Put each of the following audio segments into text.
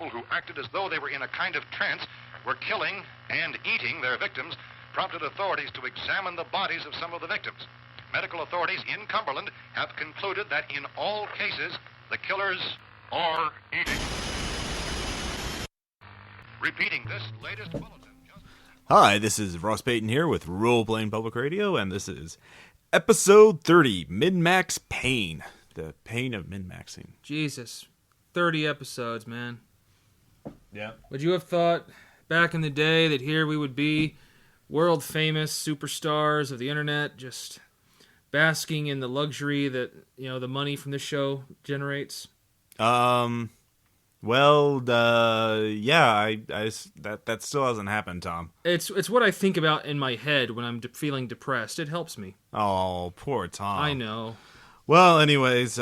people who acted as though they were in a kind of trance were killing and eating their victims prompted authorities to examine the bodies of some of the victims. Medical authorities in Cumberland have concluded that in all cases, the killers are eating. Repeating this latest bulletin. Hi, this is Ross Payton here with Role Playing Public Radio, and this is episode 30, Min-Max Pain. The pain of min-maxing. Jesus. 30 episodes, man. Yeah. Would you have thought back in the day that here we would be, world famous superstars of the internet, just basking in the luxury that, you know, the money from this show generates? Well, yeah, that still hasn't happened, Tom. It's what I think about in my head when I'm feeling depressed. It helps me. Oh, poor Tom. I know. Well, anyways,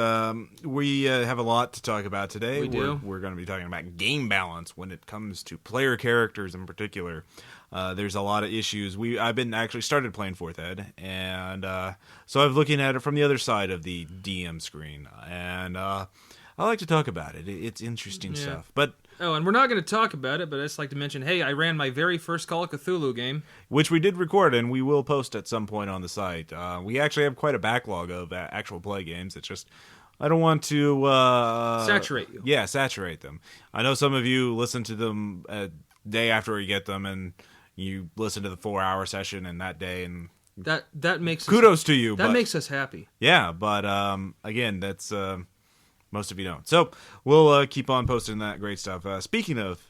we have a lot to talk about today. We do. We're going to be talking about game balance when it comes to player characters in particular. There's a lot of issues. I've been actually started playing 4th Ed, and so I'm looking at it from the other side of the DM screen, and I like to talk about it. It's interesting stuff. But and we're not going to talk about it, but I just like to mention, hey, I ran my very first Call of Cthulhu game. Which we did record, and we will post at some point on the site. We actually have quite a backlog of actual play games. It's just, I don't want to saturate you. Yeah, saturate them. I know some of you listen to them a day after we get them, and you listen to the 4-hour session in that day, and that makes kudos to you. That makes us happy. Yeah, but again, that's most of you don't. So we'll keep on posting that great stuff. Speaking of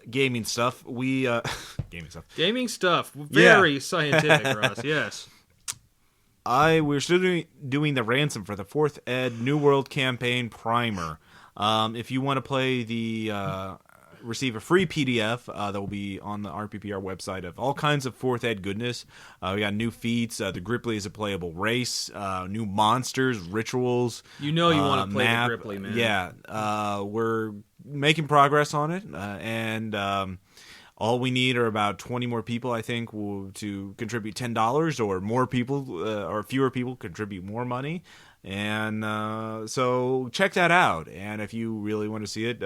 gaming stuff, gaming stuff, very scientific, Ross. Yes. We're still doing the ransom for the 4th Ed New World Campaign Primer. If you want to play receive a free PDF that will be on the RPPR website of all kinds of 4th Ed goodness. We got new feats. The Gripply is a playable race. New monsters, rituals. You know you want to play map. the Gripply, man. Yeah. We're making progress on it. And all we need are about 20 more people, I think, to contribute $10, or more people or fewer people contribute more money. And so check that out. And if you really want to see it,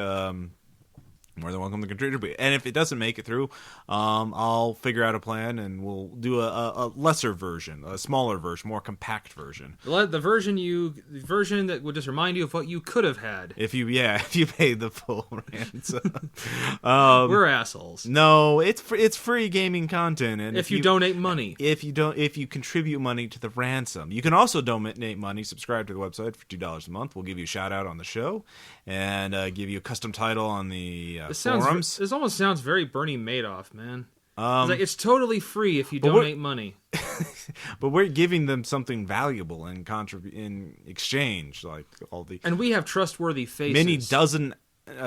more than welcome to contribute. And if it doesn't make it through, I'll figure out a plan, and we'll do a lesser version, a smaller version, more compact version. The version that would just remind you of what you could have had. If you paid the full ransom. We're assholes. No, it's free gaming content, and if you donate money, if you contribute money to the ransom, you can also donate money. Subscribe to the website for $2 a month. We'll give you a shout out on the show, and give you a custom title on the forums. This almost sounds very Bernie Madoff, man. It's totally free if you donate money. But we're giving them something valuable in exchange, like all the. And we have trustworthy faces. Many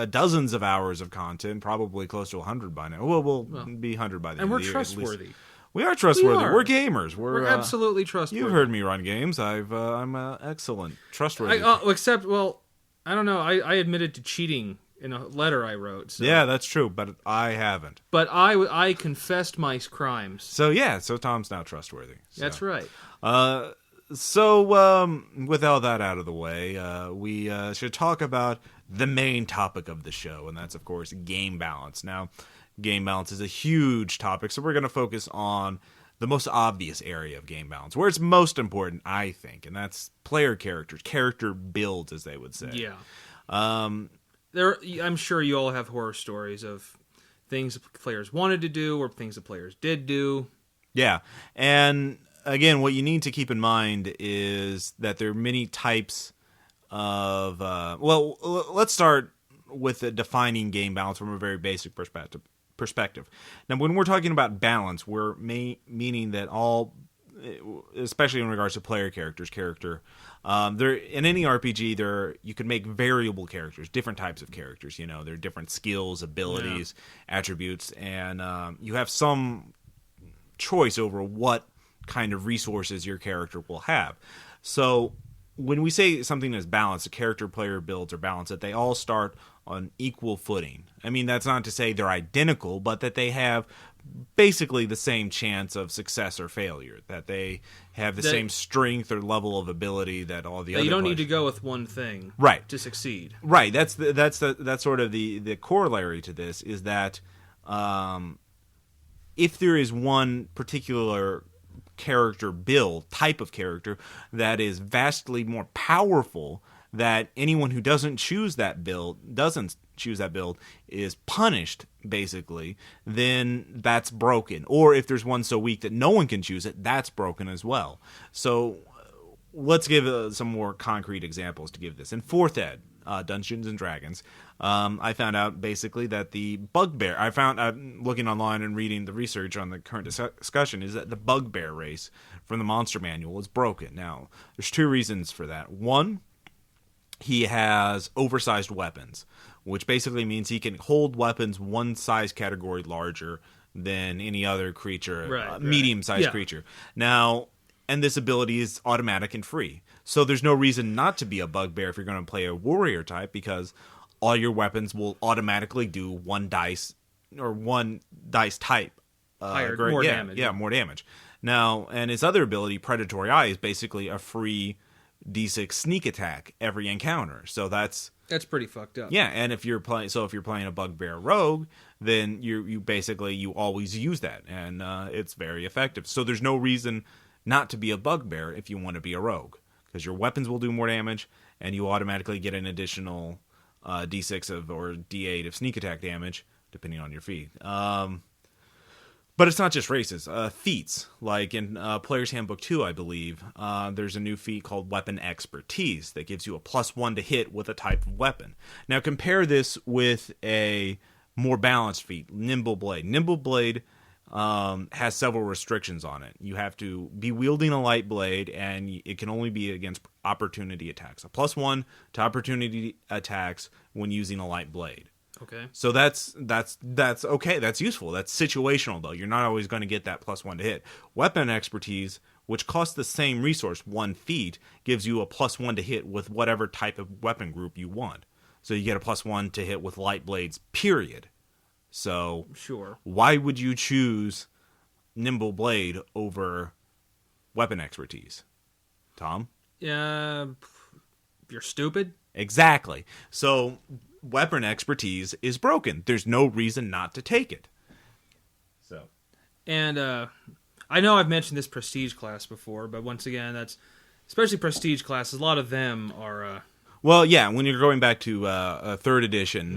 dozens of hours of content, probably close to 100 by now. We'll be 100 by the end of the year. And we're trustworthy. We are trustworthy. We're gamers. We're absolutely trustworthy. You've heard me run games. I'm excellent, trustworthy. Except, I don't know. I admitted to cheating in a letter I wrote. So. Yeah, that's true, but I haven't. But I confessed my crimes. So Tom's now trustworthy. So. That's right. So with all that out of the way, we should talk about the main topic of the show, and that's, of course, game balance. Now, game balance is a huge topic, so we're going to focus on the most obvious area of game balance, where it's most important, I think, and that's player characters, character builds, as they would say. Yeah. I'm sure you all have horror stories of things players wanted to do or things the players did do. Yeah, and again, what you need to keep in mind is that there are many types of... let's start with defining game balance from a very basic perspective. Now, when we're talking about balance, we're meaning that all, especially in regards to player characters, there in any RPG, you can make variable characters, different types of characters. You know, there are different skills, abilities, attributes, and you have some choice over what kind of resources your character will have. So when we say something is balanced, a character player builds are balanced, that they all start on equal footing. I mean, that's not to say they're identical, but that they have basically the same chance of success or failure, that they have the same strength or level of ability that all the other You don't players. need to go with one thing Right. to succeed. Right. That's sort of the corollary to this, is that if there is one particular character build, type of character, that is vastly more powerful, that anyone who doesn't choose that build is punished, basically, then that's broken. Or if there's one so weak that no one can choose it, that's broken as well. So let's give some more concrete examples to give this. In 4th Ed, Dungeons and Dragons, I found out basically that the bugbear, looking online and reading the research on the current discussion, is that the bugbear race from the monster manual is broken. Now, there's 2 reasons for that. One, he has oversized weapons, which basically means he can hold weapons one size category larger than any other creature, medium-sized creature. Now, and this ability is automatic and free. So there's no reason not to be a bugbear if you're going to play a warrior type, because all your weapons will automatically do one dice type. More damage. Yeah, more damage. Now, and his other ability, Predatory Eye, is basically a free D6 sneak attack every encounter. So that's pretty fucked up. Yeah, and if you're playing a bugbear rogue, then you basically always use that, and it's very effective. So there's no reason not to be a bugbear if you want to be a rogue, because your weapons will do more damage, and you automatically get an additional D6 or D8 of sneak attack damage, depending on your feat. But it's not just races. Feats, like in Player's Handbook 2, I believe, there's a new feat called Weapon Expertise that gives you a +1 to hit with a type of weapon. Now compare this with a more balanced feat, Nimble Blade. Nimble Blade has several restrictions on it. You have to be wielding a light blade, and it can only be against opportunity attacks. A +1 to opportunity attacks when using a light blade. Okay. So that's okay. That's useful. That's situational, though. You're not always going to get that +1 to hit. Weapon Expertise, which costs the same resource, 1 feat, gives you a +1 to hit with whatever type of weapon group you want. So you get a +1 to hit with light blades, period. So sure. Why would you choose Nimble Blade over Weapon Expertise, Tom? Yeah, you're stupid. Exactly. So Weapon Expertise is broken. There's no reason not to take it. So, and I know I've mentioned this prestige class before, but once again, that's especially prestige classes. A lot of them are. Well, yeah. When you're going back to 3rd edition,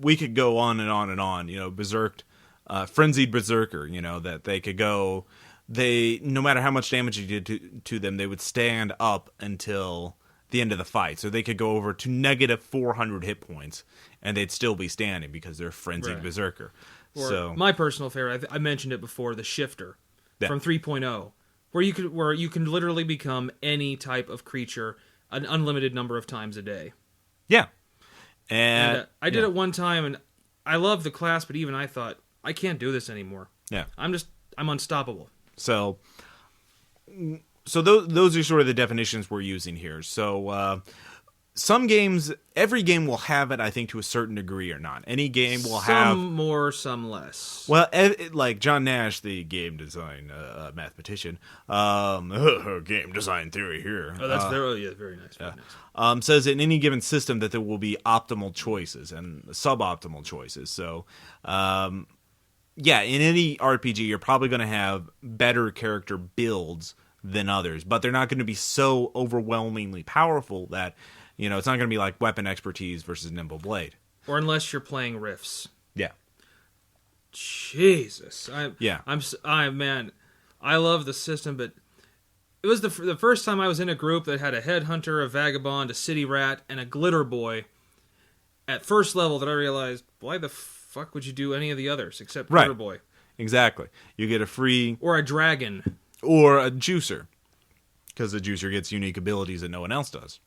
we could go on and on and on. You know, frenzied berserker. You know, that they could go. No matter how much damage you did to them, they would stand up until the end of the fight. So they could go over to -400 hit points, and they'd still be standing because they're frenzied berserker. Or so my personal favorite, I mentioned it before, the Shifter from 3.0, where you can literally become any type of creature an unlimited number of times a day. Yeah. And I did it one time, and I loved the class, but even I thought, I can't do this anymore. Yeah. I'm unstoppable. So those are sort of the definitions we're using here. So some games, every game will have it, I think, to a certain degree or not. Any game will have... Some more, some less. Well, like John Nash, the game design mathematician, game design theory here. Oh, that's very nice. Very nice. Says in any given system that there will be optimal choices and suboptimal choices. So, yeah, in any RPG, you're probably going to have better character builds than others, but they're not going to be so overwhelmingly powerful that, you know, it's not going to be like Weapon Expertise versus Nimble Blade. Or unless you're playing Rifts. Yeah. Jesus. Man, I love the system, but it was the first time I was in a group that had a headhunter, a vagabond, a city rat, and a glitter boy at first level that I realized, why the fuck would you do any of the others except glitter boy? Exactly. You get a free... Or a dragon. Or a juicer, because the juicer gets unique abilities that no one else does,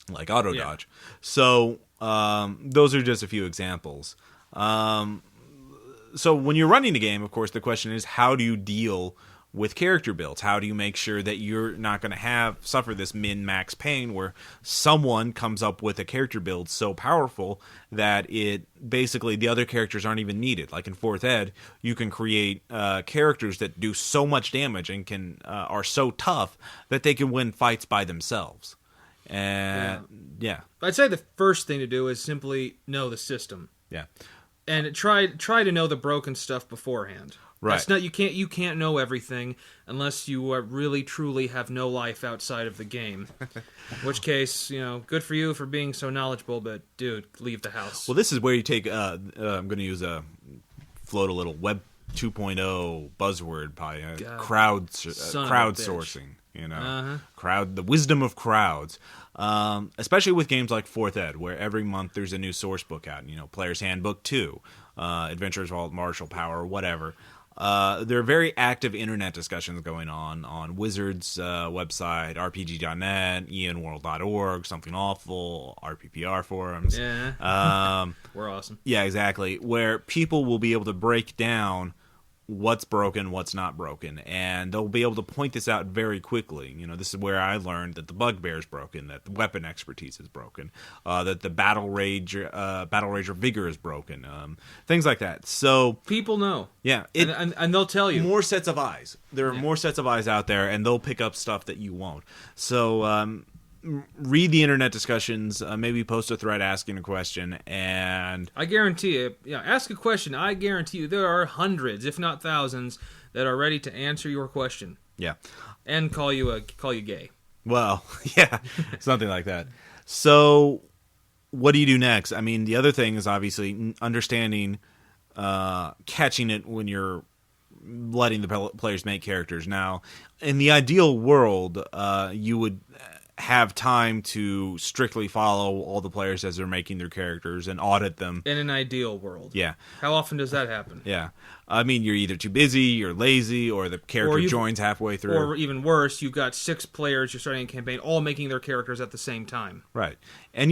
like auto dodge. So those are just a few examples. So when you're running the game, of course, the question is, how do you deal with character builds. How do you make sure that you're not going to suffer this min-max pain where someone comes up with a character build so powerful that it basically the other characters aren't even needed? Like in 4th Ed, you can create characters that do so much damage and are so tough that they can win fights by themselves. And yeah. I'd say the first thing to do is simply know the system. Yeah. And try to know the broken stuff beforehand. Right. That's not you can't know everything unless you really truly have no life outside of the game. In which case, good for you for being so knowledgeable, but dude, leave the house. Well, this is where you take I'm going to use float a little Web 2.0 buzzword by crowdsourcing, the wisdom of crowds. Especially with games like 4th Ed, where every month there's a new source book out, Player's Handbook 2, Adventures of Martial Power, whatever. There are very active internet discussions going on Wizards' website, rpg.net, ianworld.org, Something Awful, RPPR forums. Yeah. We're awesome. Yeah, exactly. Where people will be able to break down what's broken, what's not broken, and they'll be able to point this out very quickly. This is where I learned that the bugbear is broken, that the weapon expertise is broken, that the battle rager vigor is broken, things like that. So people know, yeah, and they'll tell you. More sets of eyes. There are more sets of eyes out there, and they'll pick up stuff that you won't. So read the internet discussions, maybe post a thread asking a question, and I guarantee you, ask a question. I guarantee you there are hundreds, if not thousands, that are ready to answer your question. Yeah, and call you gay. Well, yeah, something like that. So, what do you do next? I mean, the other thing is obviously understanding, catching it when you're letting the players make characters. Now, in the ideal world, you would have time to strictly follow all the players as they're making their characters and audit them. In an ideal world. Yeah. How often does that happen? Yeah. I mean, you're either too busy, you're lazy, or the character joins halfway through. Or even worse, you've got 6 players, you're starting a campaign, all making their characters at the same time. Right. And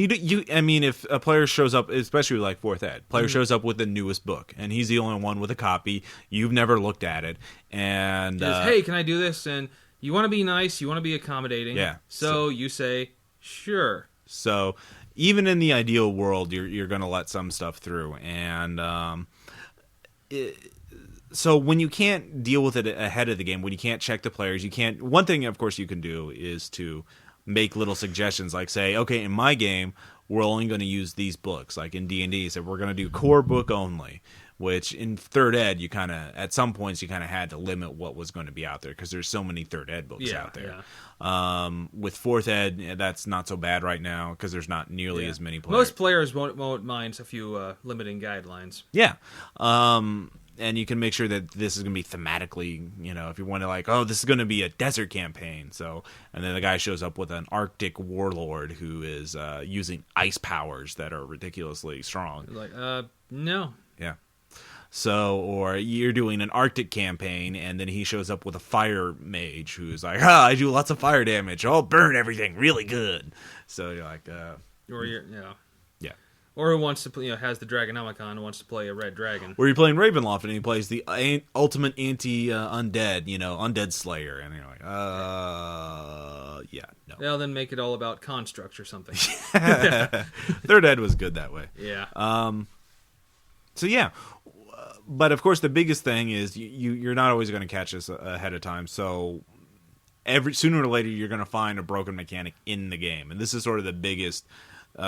I mean, if a player shows up, especially like 4th Ed, player shows up with the newest book, and he's the only one with a copy, you've never looked at it, and hey, can I do this? And you want to be nice, you want to be accommodating. Yeah. So you say, sure. So even in the ideal world, you're going to let some stuff through. And so when you can't deal with it ahead of the game, when you can't check the players, one thing, of course, you can do is to make little suggestions like say, okay, in my game, we're only going to use these books. Like in D&D, so we're going to do core book only. Which in 3rd Ed, at some points, you kind of had to limit what was going to be out there because there's so many 3rd Ed books out there. Yeah. With 4th Ed, that's not so bad right now because there's not nearly as many players. Most players won't mind a few limiting guidelines. Yeah. And you can make sure that this is going to be thematically, if you want to this is going to be a desert campaign. So, and then the guy shows up with an Arctic warlord who is using ice powers that are ridiculously strong. Like, no. Yeah. So, or you're doing an Arctic campaign, and then he shows up with a fire mage who's like, I do lots of fire damage. I'll burn everything really good. So you're like, yeah. Or who wants to play, has the Dragonomicon and wants to play a red dragon. Or you're playing Ravenloft, and he plays the ultimate anti-undead, undead slayer, and you're like, yeah, no. Well, then make it all about constructs or something. 3rd Ed was good that way. Yeah. So yeah. But of course, the biggest thing is you're not always going to catch this ahead of time. So sooner or later, you're going to find a broken mechanic in the game, and this is sort of the biggest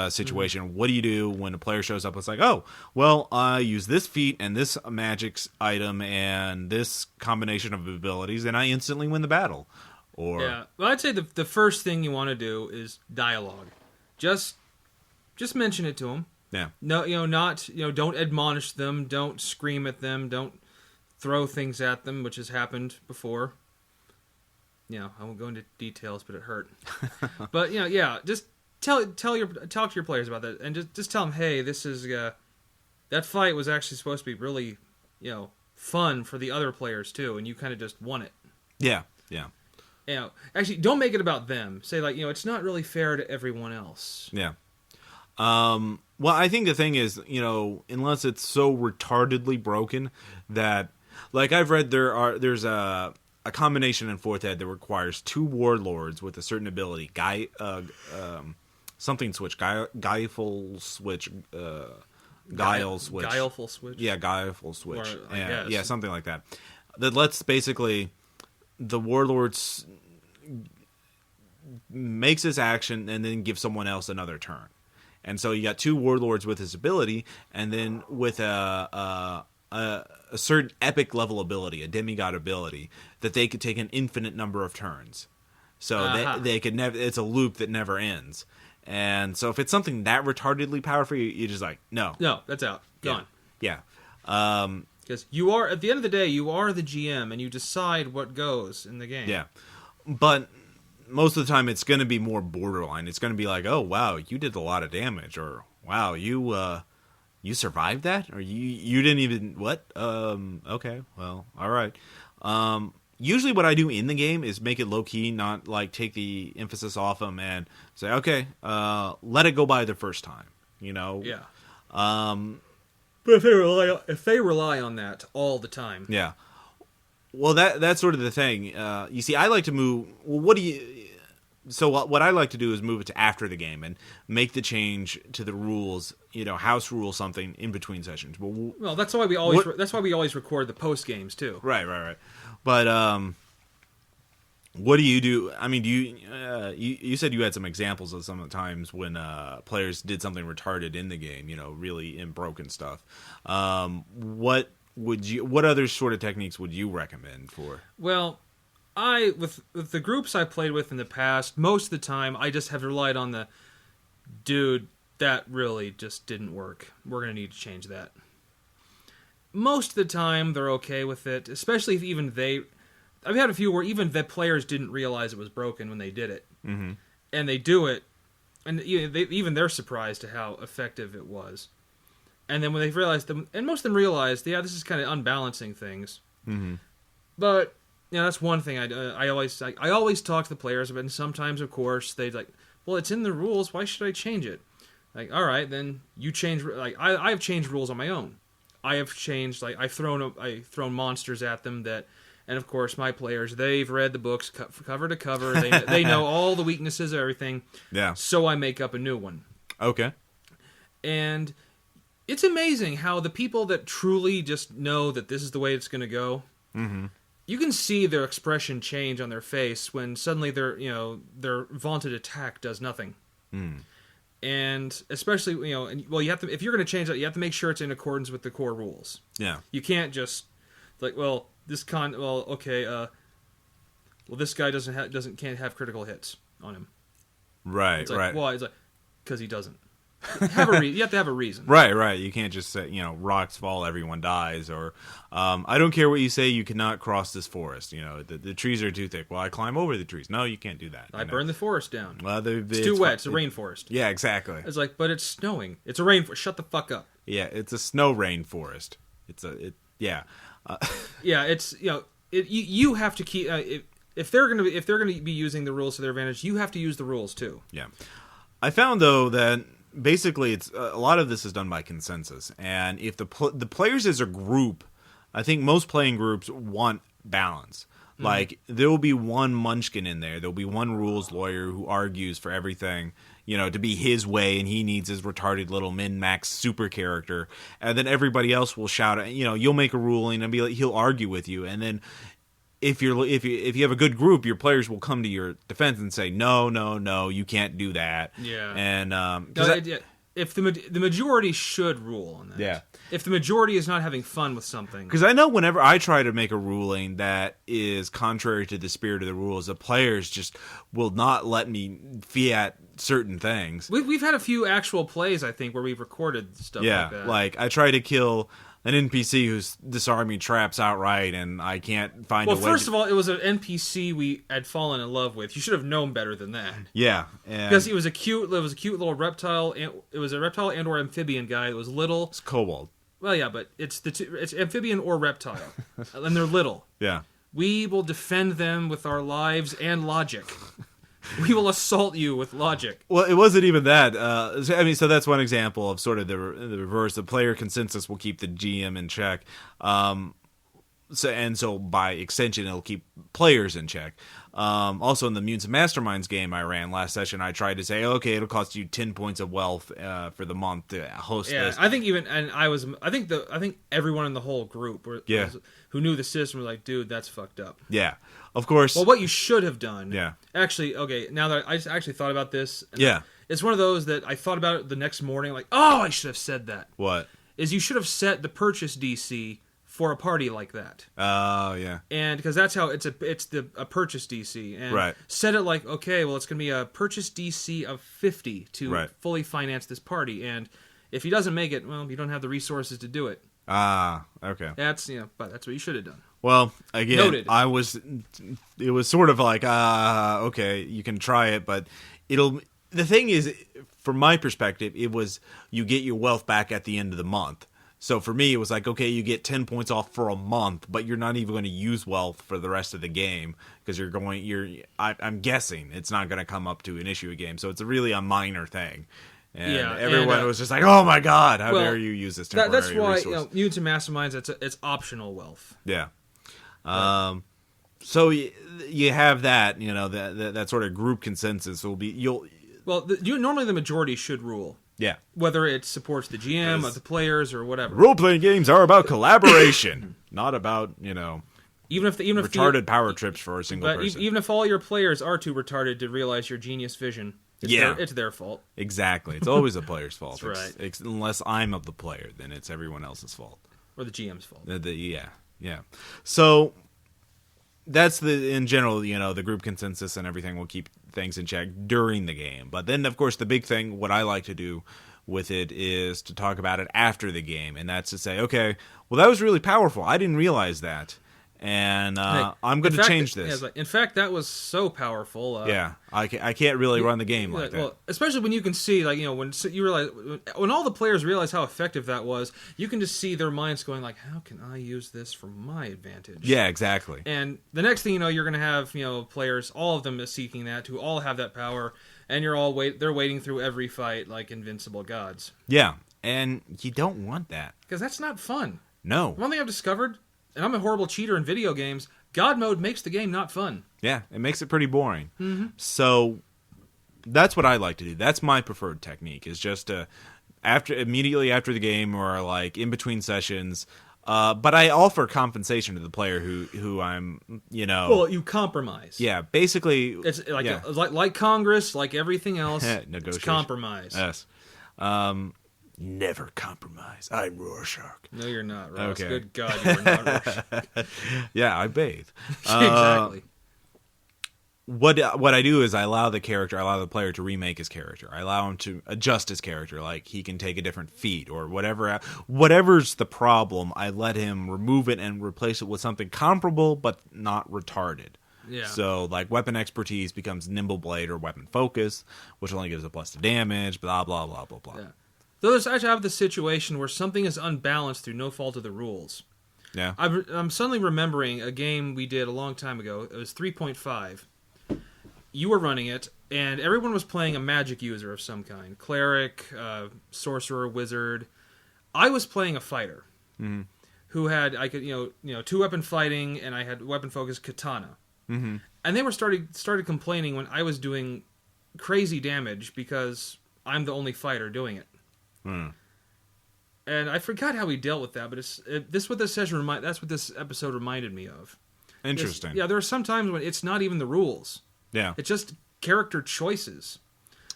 situation. Mm-hmm. What do you do when a player shows up? It's like, oh, well, I use this feat and this magic item and this combination of abilities, and I instantly win the battle. Or yeah, well, I'd say the first thing you want to do is dialogue. Just mention it to them. Yeah. No, don't admonish them, don't scream at them, don't throw things at them, which has happened before. I won't go into details, but it hurt. But just talk to your players about that, and just tell them, hey, this is that fight was actually supposed to be really, fun for the other players too, and you kind of just won it. Yeah. Actually, don't make it about them. Say it's not really fair to everyone else. Yeah. Well, I think the thing is, unless it's so retardedly broken that, like I've read there's a combination in 4th ed that requires 2 warlords with a certain ability. Something switch. Guileful switch. Guile switch. Guileful switch? Yeah, guileful switch. Or, yeah, something like that. That lets basically the warlords makes his action and then give someone else another turn. And so you got 2 warlords with his ability, and then with a certain epic level ability, a demigod ability, that they could take an infinite number of turns. So they could never. It's a loop that never ends. And so if it's something that retardedly powerful, you're just like, no, that's out, gone. Yeah. Because you are, at the end of the day, you are the GM, and you decide what goes in the game. Yeah, but most of the time it's going to be more borderline. It's going to be like, oh wow, you did a lot of damage, or wow, you survived that, or you didn't even what? Okay, well, all right. Usually what I do in the game is make it low key, not like take the emphasis off them and say, okay, let it go by the first time. Yeah. But if they rely on that all the time, yeah. Well, that's sort of the thing. You see, I like to move. Well, So what I like to do is move it to after the game and make the change to the rules. House rule something in between sessions. Well, that's why we always record the post games too. Right. But what do you do? I mean, do you said you had some examples of some of the times when players did something retarded in the game, really broken stuff. What other sort of techniques would you recommend for? Well, with the groups I played with in the past, most of the time I just have relied on the dude that really just didn't work. We're going to need to change that. Most of the time they're okay with it, especially if even they... I've had a few where even the players didn't realize it was broken when they did it. Mm-hmm. And they do it, and even they're surprised to how effective it was. And then when they realized, and most of them realized, yeah, this is kind of unbalancing things. Mm-hmm. But that's one thing I always talk to the players about, and sometimes, of course, they're like, well, it's in the rules, why should I change it? Like, all right, then you change. Like, I've changed rules on my own. I have changed. Like, I've thrown monsters at them that, and of course, my players, they've read the books cover to cover. They know all the weaknesses of everything. Yeah. So I make up a new one. Okay. And it's amazing how the people that truly just know that this is the way it's going to go. Mm-hmm. You can see their expression change on their face when suddenly their vaunted attack does nothing. Mm. And especially, you have to, if you're going to change that, you have to make sure it's in accordance with the core rules. Yeah. You can't just this guy can't have critical hits on him. Right. It's like, right. Why? It's like, because he doesn't. You have to have a reason. Right. You can't just say, rocks fall, everyone dies, or I don't care what you say, you cannot cross this forest. The trees are too thick. Well, I climb over the trees. No, you can't do that. I burn the forest down. Well, it's too wet. It's a rainforest. Yeah, exactly. It's like, but it's snowing. It's a rainforest. Shut the fuck up. Yeah, it's a snow rainforest. Yeah. Yeah, it's you have to keep if they're gonna be using the rules to their advantage, you have to use the rules too. Yeah, I found though that basically it's a lot of this is done by consensus, and if the players as a group, I think most playing groups want balance. Mm-hmm. Like there will be one munchkin in there, there'll be one rules lawyer who argues for everything, to be his way, and he needs his retarded little min-max super character, and then everybody else will shout, you'll make a ruling and be like, he'll argue with you, and then if you have a good group, your players will come to your defense and say, no, you can't do that. Yeah, and if the majority should rule on that. Yeah. If the majority is not having fun with something. Because I know whenever I try to make a ruling that is contrary to the spirit of the rules, the players just will not let me fiat certain things. We've had a few actual plays, I think, where we've recorded stuff like that. Yeah, like I try to kill an NPC who's disarming traps outright, and I can't find a way. Well, first of all, it was an NPC we had fallen in love with. You should have known better than that. Yeah, because it was a cute little reptile. It was a reptile and or amphibian guy. It was little. It's kobold. Well, yeah, but it's amphibian or reptile, and they're little. Yeah, we will defend them with our lives and logic. We will assault you with logic. Well, it wasn't even that. So that's one example of sort of the reverse. The player consensus will keep the GM in check. so by extension, it'll keep players in check. Also, in the Mutants and Masterminds game I ran last session, I tried to say, okay, it'll cost you 10 points of wealth for the month to host this. I think I think everyone in the whole group who knew the system was like, dude, that's fucked up. Yeah, of course. Well, what you should have done. Yeah. Actually, okay, now that I actually thought about this. Yeah. It's one of those that I thought about it the next morning, like, oh, I should have said that. What? Is you should have set the purchase DC for a party like that. Oh, yeah. And because that's how it's a purchase DC. And right. set it like, okay, well, it's going to be a purchase DC of 50 to fully finance this party. And if he doesn't make it, well, you don't have the resources to do it. Ah, okay. But that's what you should have done. Well, again, Noted. It was sort of like, okay, you can try it, but the thing is, from my perspective, it was you get your wealth back at the end of the month. So for me, it was like, okay, you get 10 points off for a month, but you're not even going to use wealth for the rest of the game because I'm guessing it's not going to come up to an issue a game. So it's really a minor thing. And everyone was just like, oh my God, how dare you use this temporary That's why, resource. Mutants and Masterminds, it's optional wealth. Yeah. So you have that, that sort of group consensus normally the majority should rule. Yeah. Whether it supports the GM or the players or whatever. Role-playing games are about collaboration, not about, even if retarded power trips for a single person. Even if all your players are too retarded to realize your genius vision, it's their fault. Exactly. It's always the player's fault. That's right. Unless I'm of the player, then it's everyone else's fault. Or the GM's fault. Yeah. So that's in general, the group consensus and everything will keep things in check during the game. But then, of course, the big thing, what I like to do with it is to talk about it after the game. And that's to say, okay, well, that was really powerful. I didn't realize that. And I'm going to change this. In fact, that was so powerful. I can't really run the game like that. Well, especially when you can see, when you realize, when all the players realize how effective that was, you can just see their minds going like, how can I use this for my advantage? Yeah, exactly. And the next thing you know, you're going to have players, all of them is seeking that, who all have that power, and they're waiting through every fight like invincible gods. Yeah, and you don't want that because that's not fun. No. One thing I've discovered. And I'm a horrible cheater in video games. God mode makes the game not fun. Yeah, it makes it pretty boring. Mm-hmm. So that's what I like to do. That's my preferred technique. Is just immediately after the game or like in between sessions. But I offer compensation to the player who I'm. Well, you compromise. Yeah, basically, it's like Congress, like everything else. It's compromise. Yes. Never compromise. I'm Rorschach. No, you're not, Ross. Okay. Good God, you are not Rorschach. Yeah, I bathe. Exactly. What I do is I allow the player to remake his character. I allow him to adjust his character, like he can take a different feat or whatever. Whatever's the problem, I let him remove it and replace it with something comparable but not retarded. Yeah. So, like, weapon expertise becomes nimble blade or weapon focus, which only gives a plus to damage, blah, blah, blah, blah, blah. Yeah. Though I have the situation where something is unbalanced through no fault of the rules. Yeah. I'm suddenly remembering a game we did a long time ago. It was 3.5. You were running it, and everyone was playing a magic user of some kind. Cleric, sorcerer, wizard. I was playing a fighter. Mm-hmm. Who had, two-weapon fighting, and I had weapon-focused katana. Mm-hmm. And they were started complaining when I was doing crazy damage because I'm the only fighter doing it. Mm. And I forgot how we dealt with that, but that's what this episode reminded me of. Interesting. There are some times when it's not even the rules. Yeah. It's just character choices.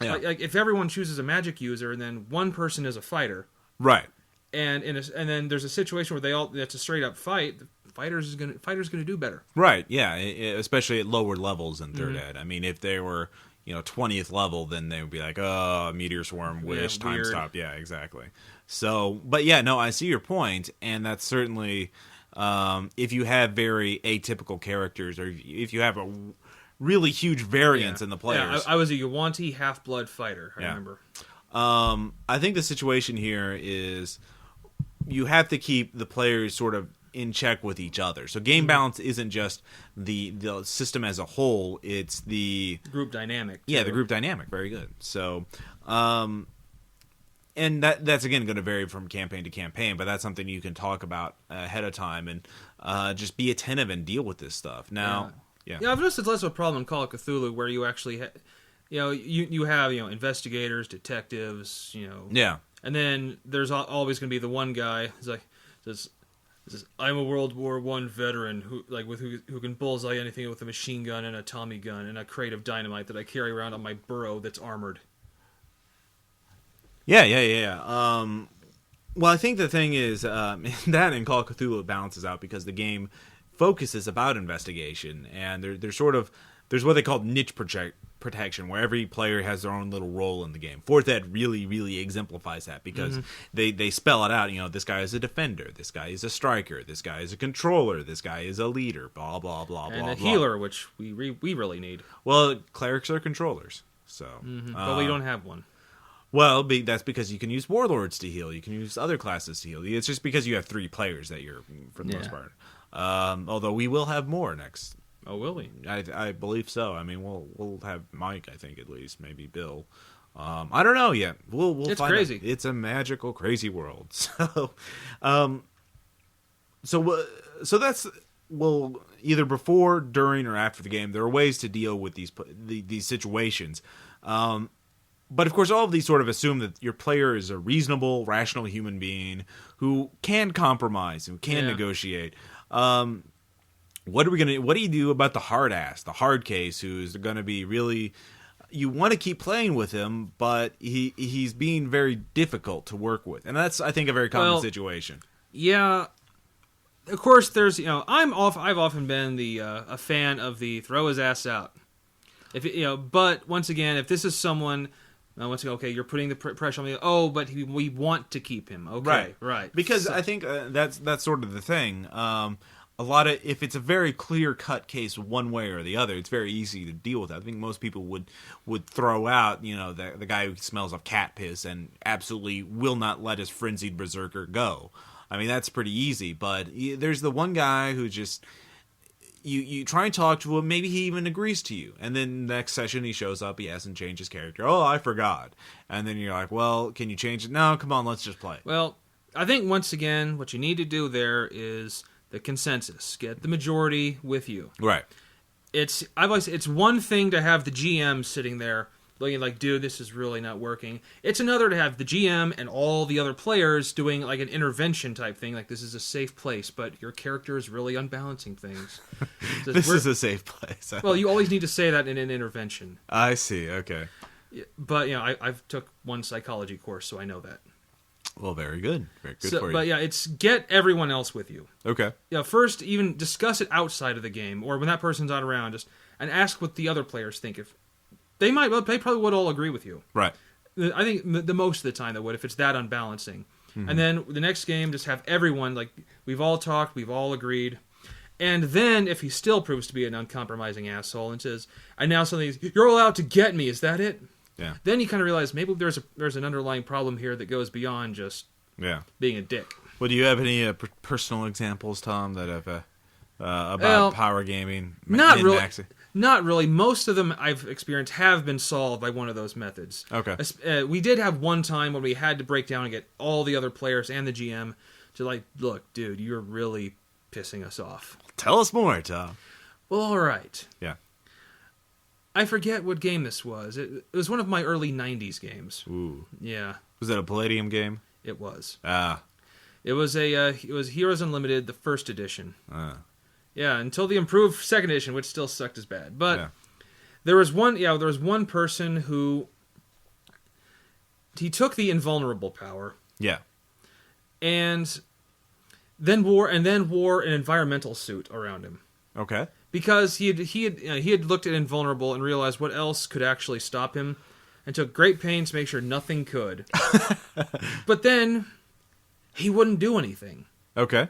Yeah. Like if everyone chooses a magic user and then one person is a fighter. Right. And then there's a situation where that's a straight up fight. The fighter's gonna do better. Right. Yeah. Especially at lower levels in third ed. I mean, if they were 20th level, then they would be like, oh, meteor swarm, wish, time stop. Yeah, exactly. So, but yeah, no, I see your point, and that's certainly if you have very atypical characters, or if you have a really huge variance in the players. Yeah, I was a Yuan-Ti half-blood fighter, I remember. I think the situation here is you have to keep the players sort of in check with each other. So game balance isn't just the system as a whole, it's the group dynamic. Yeah, the group dynamic. Very good. So and that's again going to vary from campaign to campaign, but that's something you can talk about ahead of time and just be attentive and deal with this stuff. Now, yeah, I've noticed it's less of a problem in Call of Cthulhu where you actually, you have investigators, detectives, yeah, and then there's always going to be the one guy who's like says, I'm a World War I veteran who can bullseye anything with a machine gun and a Tommy gun and a crate of dynamite that I carry around on my burro that's armored. Yeah. Well, I think the thing is that in Call of Cthulhu balances out because the game focuses about investigation, and there's what they call niche protection, where every player has their own little role in the game. Fourth Ed really, really exemplifies that because they spell it out. This guy is a defender, this guy is a striker, this guy is a controller, this guy is a leader, blah blah blah and blah. A healer, which we really need. Well, clerics are controllers, so but we don't have one. Well, that's because you can use warlords to heal. You can use other classes to heal. It's just because you have 3 players that you're, for the most part. Although we will have more next. Oh, will we? I believe so. I mean, we'll have Mike, I think, at least. Maybe Bill. I don't know yet. We'll it's find crazy. out. It's a magical, crazy world. So that's either before, during, or after the game. There are ways to deal with these situations. But, of course, all of these sort of assume that your player is a reasonable, rational human being who can compromise, who can negotiate. What do you do about the hard case, who's going to be really... You want to keep playing with him, but he's being very difficult to work with. And that's, I think, a very common situation. Yeah. Of course, there's, I've often been a fan of the throw his ass out. But, once again, if this is someone... once again, okay, you're putting the pressure on me. Oh, but we want to keep him. Okay, right. Because I think that's sort of the thing. If it's a very clear-cut case one way or the other, it's very easy to deal with. I think most people would throw out, the guy who smells of cat piss and absolutely will not let his frenzied berserker go. I mean, that's pretty easy. But there's the one guy who just... You try and talk to him, maybe he even agrees to you. And then next session he shows up, he hasn't changed his character. Oh, I forgot. And then you're like, well, can you change it? No, come on, let's just play. Well, I think once again, what you need to do there is the consensus. Get the majority with you. Right. It's one thing to have the GM sitting there looking like, dude, this is really not working. It's another to have the GM and all the other players doing like an intervention type thing, like this is a safe place, but your character is really unbalancing things. This is a safe place. Well, you always need to say that in an intervention. I see, okay. But, I've took one psychology course, so I know that. Well, very good. Very good for you. But, it's get everyone else with you. Okay. First, even discuss it outside of the game, or when that person's not around, and ask what the other players think. If they probably would all agree with you. Right. I think the most of the time they would, if it's that unbalancing. Mm-hmm. And then the next game, just have everyone, like, we've all talked, we've all agreed. And then, if he still proves to be an uncompromising asshole and says, I now suddenly, you're allowed to get me, is that it? Yeah. Then you kind of realize maybe there's an underlying problem here that goes beyond just being a dick. Well, do you have any personal examples, Tom, that have about power gaming? Not really. Not really. Most of them I've experienced have been solved by one of those methods. Okay. We did have one time when we had to break down and get all the other players and the GM to look, dude, you're really pissing us off. Tell us more, Tom. Well, all right. Yeah. I forget what game this was. It was one of my early 90s games. Ooh. Yeah. Was that a Palladium game? It was. It was Heroes Unlimited, the first edition. Yeah, until the improved second edition, which still sucked as bad. But there was one person who he took the invulnerable power. Yeah. And then wore an environmental suit around him. Okay. Because he had looked at invulnerable and realized what else could actually stop him, and took great pains to make sure nothing could. But then he wouldn't do anything. Okay.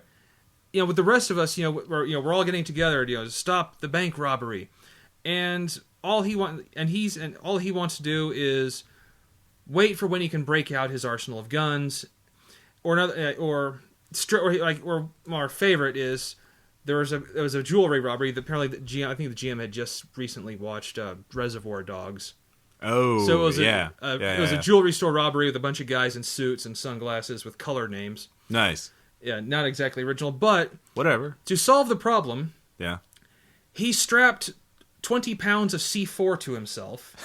With the rest of us, we're all getting together, to stop the bank robbery, and all he wants to do is wait for when he can break out his arsenal of guns, or our favorite is there was a jewelry robbery that apparently I think the GM had just recently watched Reservoir Dogs, Oh, So it was it was a jewelry store robbery with a bunch of guys in suits and sunglasses with color names. Nice. Yeah, not exactly original, but Whatever. to solve the problem, Yeah. he strapped 20 pounds of C4 to himself,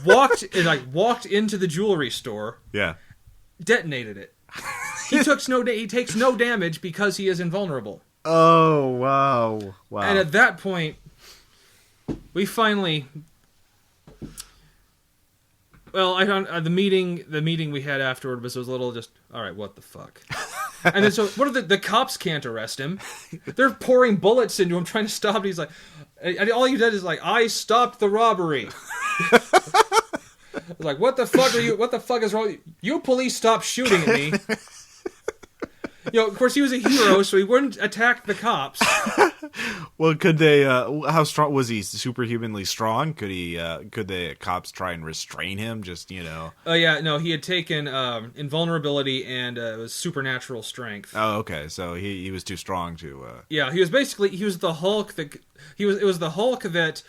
walked into the jewelry store, Yeah. detonated it. He takes no damage because he is invulnerable. Oh, wow. Wow. And at that point, we finally. Well, the meeting we had afterward was a little just, all right, what the fuck? And then so what are the cops can't arrest him. They're pouring bullets into him trying to stop him. He's like, and all he did is like, I stopped the robbery. Like, what the fuck is wrong? You police stop shooting at me. Of course he was a hero, so he wouldn't attack the cops. Well, could they? How strong was he? Superhumanly strong? Could the cops try and restrain him? Just Oh yeah, no, he had taken invulnerability and it was supernatural strength. Oh, okay. So he was too strong to. Yeah, he was the Hulk that it was the Hulk that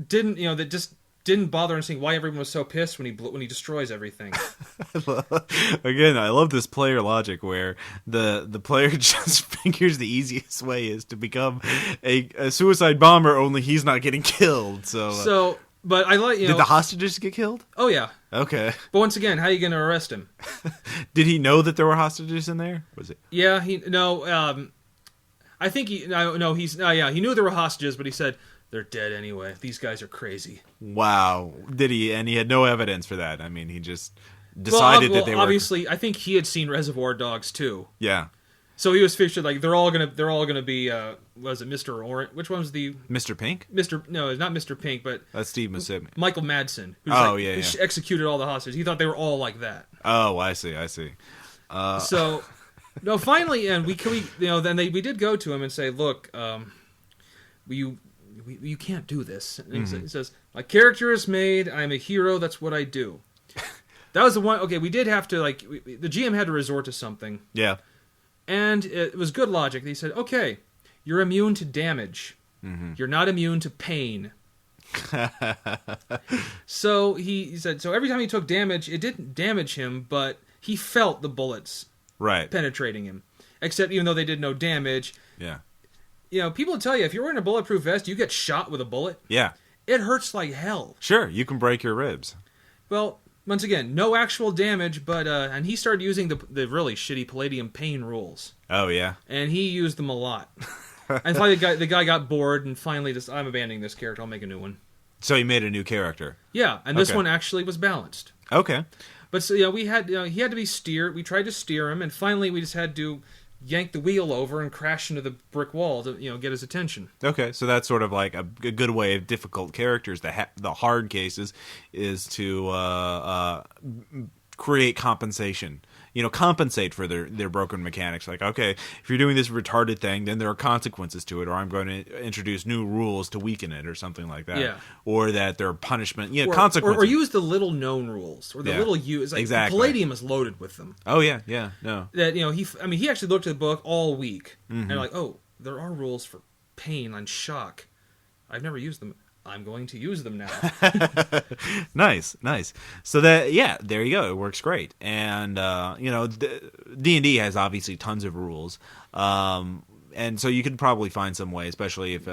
didn't that just didn't bother and seeing why everyone was so pissed when he destroys everything. Again, I love this player logic where the player just figures the easiest way is to become a suicide bomber, only he's not getting killed. So but I like did the hostages get killed? Oh yeah. Okay. But once again, how are you going to arrest him? Did he know that there were hostages in there? Was it? Yeah, I think he knew there were hostages, but he said, they're dead anyway. These guys are crazy. Wow. Did he? And he had no evidence for that. I mean, he just decided that they were. Obviously, I think he had seen Reservoir Dogs too. Yeah. So he was figured like they're all gonna be. Was it Mr. Orange? Which one was the Mr. Pink? No, it's not Mr. Pink, but that's Steve Buscemi. Michael Madsen. Who's yeah. Executed all the hostages. He thought they were all like that. Oh, I see. So, no. Finally, and we we did go to him and say, look, you can't do this. And he says, my character is made. I'm a hero. That's what I do. That was the one. Okay, we did have to the GM had to resort to something. Yeah. And it was good logic. He said, okay, you're immune to damage. Mm-hmm. You're not immune to pain. So he said, so every time he took damage, it didn't damage him, but he felt the bullets penetrating him. Except even though they did no damage. Yeah. People tell you, if you're wearing a bulletproof vest, you get shot with a bullet. Yeah. It hurts like hell. Sure, you can break your ribs. Well, once again, no actual damage, but and he started using the really shitty Palladium pain rules. Oh, yeah? And he used them a lot. And finally the guy got bored and finally just, I'm abandoning this character, I'll make a new one. So he made a new character. Yeah, and this one actually was balanced. Okay. But so we had he had to be steered. We tried to steer him, and finally we just had to yank the wheel over and crash into the brick wall to get his attention. Okay, so that's sort of like a good way of difficult characters. The hard cases is to create compensation. Compensate for their broken mechanics. Like, okay, if you're doing this retarded thing, then there are consequences to it, or I'm going to introduce new rules to weaken it, or something like that. Yeah. Or that there are punishment, consequences. Or use the little known rules, or the little use. Like, exactly. Palladium is loaded with them. Oh yeah, no. That he actually looked at the book all week, and like, oh, there are rules for pain and shock. I've never used them. I'm going to use them now. Nice. So there you go. It works great. And D&D has obviously tons of rules, and so you could probably find some way, especially if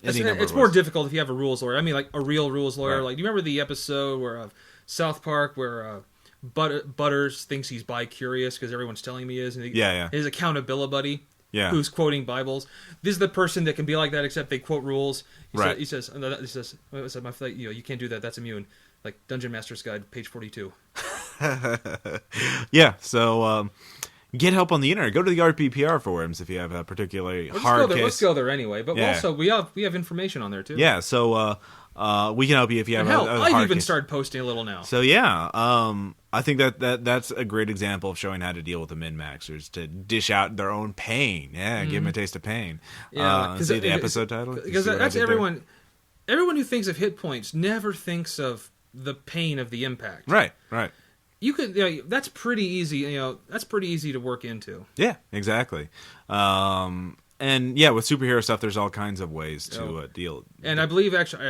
it's more difficult if you have a rules lawyer. I mean, like a real rules lawyer. Right. Like, do you remember the episode where South Park where Butters thinks he's bi-curious because everyone's telling him he is, and his accountability buddy. Yeah. Who's quoting Bibles? This is the person that can be like that, except they quote rules. He says, you can't do that. That's immune. Like Dungeon Master's Guide, page 42. Yeah. So get help on the internet. Go to the RPPR forums if you have a particularly hard case. Let's go there anyway. But also we have information on there too. Yeah. So we can help you if you have I've even started posting a little now. So yeah, I think that's a great example of showing how to deal with the min-maxers, to dish out their own pain. Yeah, give them a taste of pain. Yeah, see the episode title? Because that's everyone. Everyone who thinks of hit points never thinks of the pain of the impact. Right. You could. That's pretty easy. That's pretty easy to work into. Yeah, exactly. And yeah, with superhero stuff, there's all kinds of ways to deal. And I believe actually,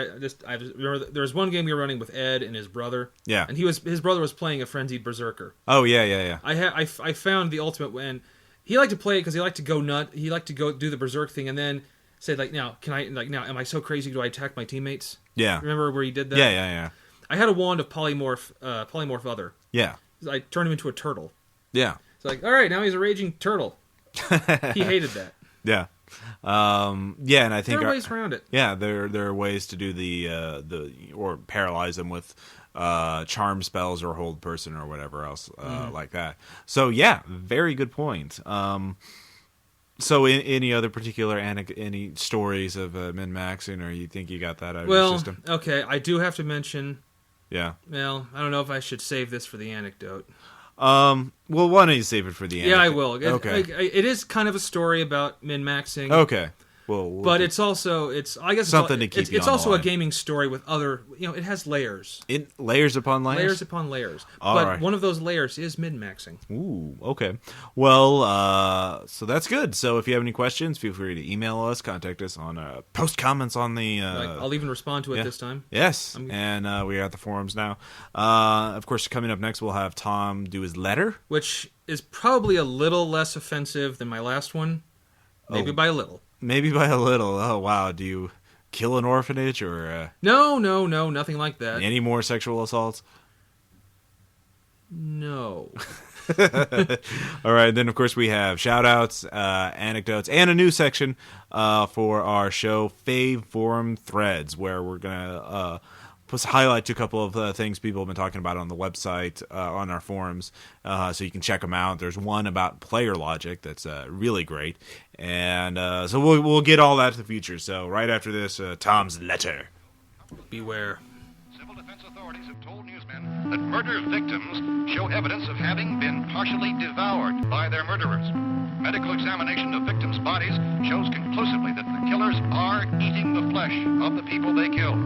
I remember there was one game we were running with Ed and his brother. Yeah, and his brother was playing a frenzied berserker. Oh yeah. I found the ultimate when he liked to play it because he liked to go nut. He liked to go do the berserk thing and then say like, now am I so crazy? Do I attack my teammates? Yeah. Remember where he did that? Yeah. I had a wand of polymorph other. Yeah. I turned him into a turtle. Yeah. It's like, all right, now he's a raging turtle. He hated that. Yeah. And I think there are ways around it. Yeah, there are ways to do the or paralyze them with charm spells or hold person or whatever else like that. So yeah, very good point. So any other particular any stories of min-maxing, or you think you got that out of your system? Okay, I do have to mention. Yeah. Well, I don't know if I should save this for the anecdote. Well, why don't you save it for the end? Yeah, I will. Okay. It is kind of a story about min-maxing. Okay. Well, but it's also I guess something to keep you it's on also the a line. gaming story with other, it has layers. Layers upon layers? Layers upon layers. All but right. one of those layers is min-maxing. Ooh, okay. Well, so that's good. So if you have any questions, feel free to email us, contact us on post comments on the I'll even respond to it this time. Yes. And we are at the forums now. Of course, coming up next, we'll have Tom do his letter, which is probably a little less offensive than my last one. Maybe by a little. Maybe by a little. Oh, wow. Do you kill an orphanage or... No, nothing like that. Any more sexual assaults? No. All right. Then, of course, we have shout-outs, anecdotes, and a new section for our show, Fave Forum Threads, where we're going to highlight a couple of things people have been talking about on the website, on our forums, so you can check them out. There's one about player logic that's really great. And so we'll get all that to the future. So right after this, Tom's letter. Beware. Civil defense authorities have told newsmen that murder victims show evidence of having been partially devoured by their murderers. Medical examination of victims' bodies shows conclusively that the killers are eating the flesh of the people they killed.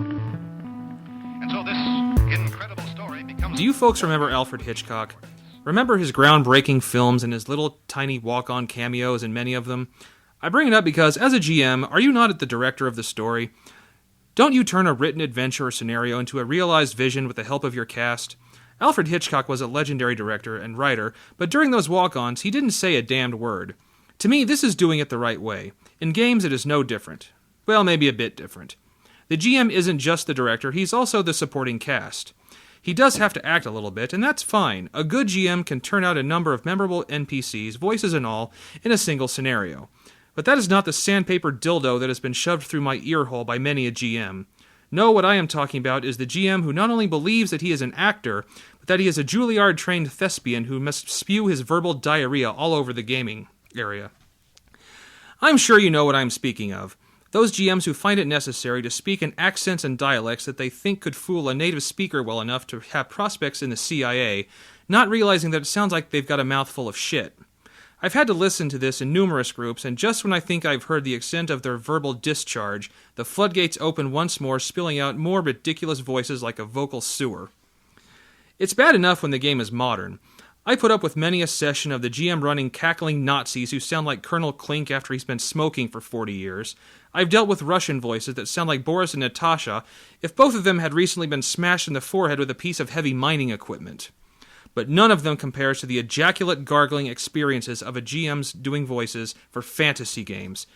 And so this incredible story becomes... Do you folks remember Alfred Hitchcock? Remember his groundbreaking films and his little tiny walk-on cameos in many of them? I bring it up because, as a GM, are you not the director of the story? Don't you turn a written adventure or scenario into a realized vision with the help of your cast? Alfred Hitchcock was a legendary director and writer, but during those walk-ons, he didn't say a damned word. To me, this is doing it the right way. In games, it is no different. Well, maybe a bit different. The GM isn't just the director, he's also the supporting cast. He does have to act a little bit, and that's fine. A good GM can turn out a number of memorable NPCs, voices and all, in a single scenario. But that is not the sandpaper dildo that has been shoved through my ear hole by many a GM. No, what I am talking about is the GM who not only believes that he is an actor, but that he is a Juilliard-trained thespian who must spew his verbal diarrhea all over the gaming area. I'm sure you know what I'm speaking of. Those GMs who find it necessary to speak in accents and dialects that they think could fool a native speaker well enough to have prospects in the CIA, not realizing that it sounds like they've got a mouthful of shit. I've had to listen to this in numerous groups, and just when I think I've heard the extent of their verbal discharge, the floodgates open once more, spilling out more ridiculous voices like a vocal sewer. It's bad enough when the game is modern. I put up with many a session of the GM running cackling Nazis who sound like Colonel Klink after he's been smoking for 40 years. I've dealt with Russian voices that sound like Boris and Natasha if both of them had recently been smashed in the forehead with a piece of heavy mining equipment. But none of them compares to the ejaculate gargling experiences of a GM's doing voices for fantasy games.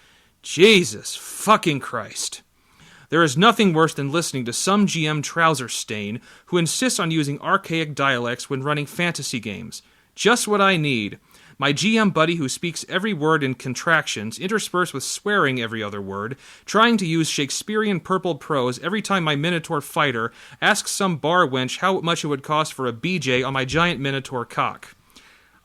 Jesus fucking Christ. There is nothing worse than listening to some GM trouser stain who insists on using archaic dialects when running fantasy games. Just what I need. My GM buddy who speaks every word in contractions, interspersed with swearing every other word, trying to use Shakespearean purple prose every time my Minotaur fighter asks some bar wench how much it would cost for a BJ on my giant Minotaur cock.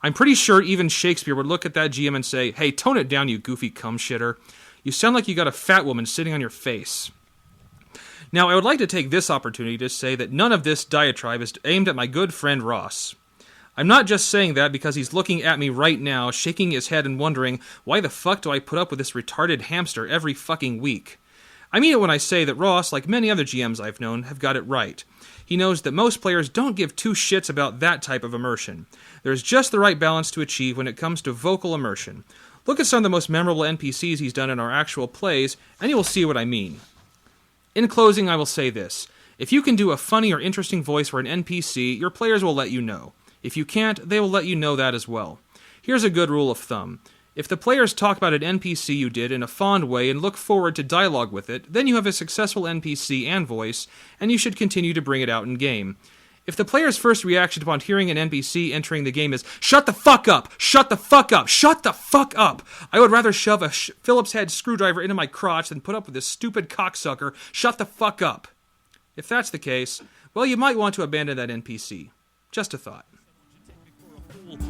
I'm pretty sure even Shakespeare would look at that GM and say, "Hey, tone it down, you goofy cum shitter. You sound like you got a fat woman sitting on your face." Now, I would like to take this opportunity to say that none of this diatribe is aimed at my good friend Ross. I'm not just saying that because he's looking at me right now, shaking his head and wondering, why the fuck do I put up with this retarded hamster every fucking week? I mean it when I say that Ross, like many other GMs I've known, have got it right. He knows that most players don't give two shits about that type of immersion. There's just the right balance to achieve when it comes to vocal immersion. Look at some of the most memorable NPCs he's done in our actual plays, and you will see what I mean. In closing, I will say this. If you can do a funny or interesting voice for an NPC, your players will let you know. If you can't, they will let you know that as well. Here's a good rule of thumb. If the players talk about an NPC you did in a fond way and look forward to dialogue with it, then you have a successful NPC and voice, and you should continue to bring it out in game. If the player's first reaction upon hearing an NPC entering the game is, "Shut the fuck up! Shut the fuck up! Shut the fuck up!" I would rather shove a Phillips head screwdriver into my crotch than put up with this stupid cocksucker. Shut the fuck up! If that's the case, well, you might want to abandon that NPC. Just a thought.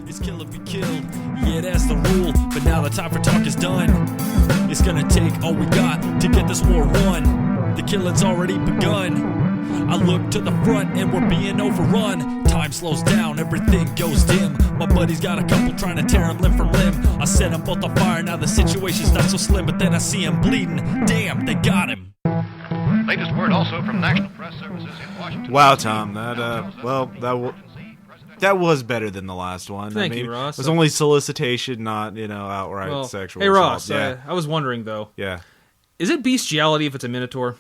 It's kill or be killed, yeah, that's the rule. But now the time for talk is done. It's gonna take all we got to get this war won. The killing's already begun. I look to the front and we're being overrun. Time slows down, everything goes dim. My buddy's got a couple trying to tear him limb from limb. I set them both on fire, now the situation's not so slim. But then I see him bleeding, damn, they got him. Latest word also from National Press Services in Washington. Wow, Tom, that was better than the last one. Thank you, Ross. It was only solicitation, not outright sexual. Hey, Ross, assault. Yeah. I was wondering though. Yeah. Is it bestiality if it's a minotaur?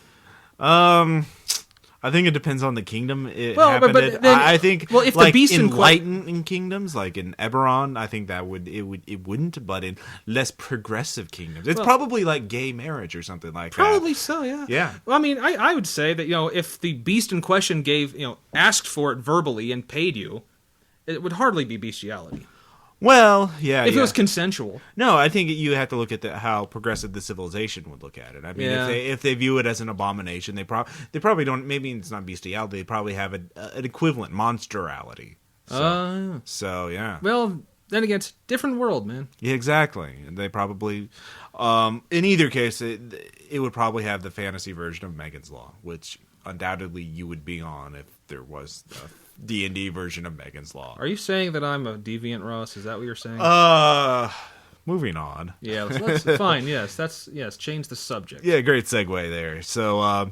I think it depends on the kingdom it Well, happened but in. then- I think well, if the like beast in enlightened kingdoms, like in Eberron, I think it wouldn't. But in less progressive kingdoms, it's probably like gay marriage or something like that. Probably so, yeah. Yeah. Well, I mean, I would say that if the beast in question asked for it verbally and paid you, it would hardly be bestiality. Well, yeah. If it was consensual. No, I think you have to look at how progressive the civilization would look at it. I mean, if they view it as an abomination, they probably don't. Maybe it's not bestiality. They probably have an equivalent, monsterality. So yeah. Well, then again, it's a different world, man. Yeah, exactly. And they probably, in either case, it would probably have the fantasy version of Megan's Law, which undoubtedly you would be on if there was a D&D version of Megan's Law. Are you saying that I'm a deviant, Ross? Is that what you're saying? Moving on. Yeah, let's fine. Yes, change the subject. Yeah, great segue there. So,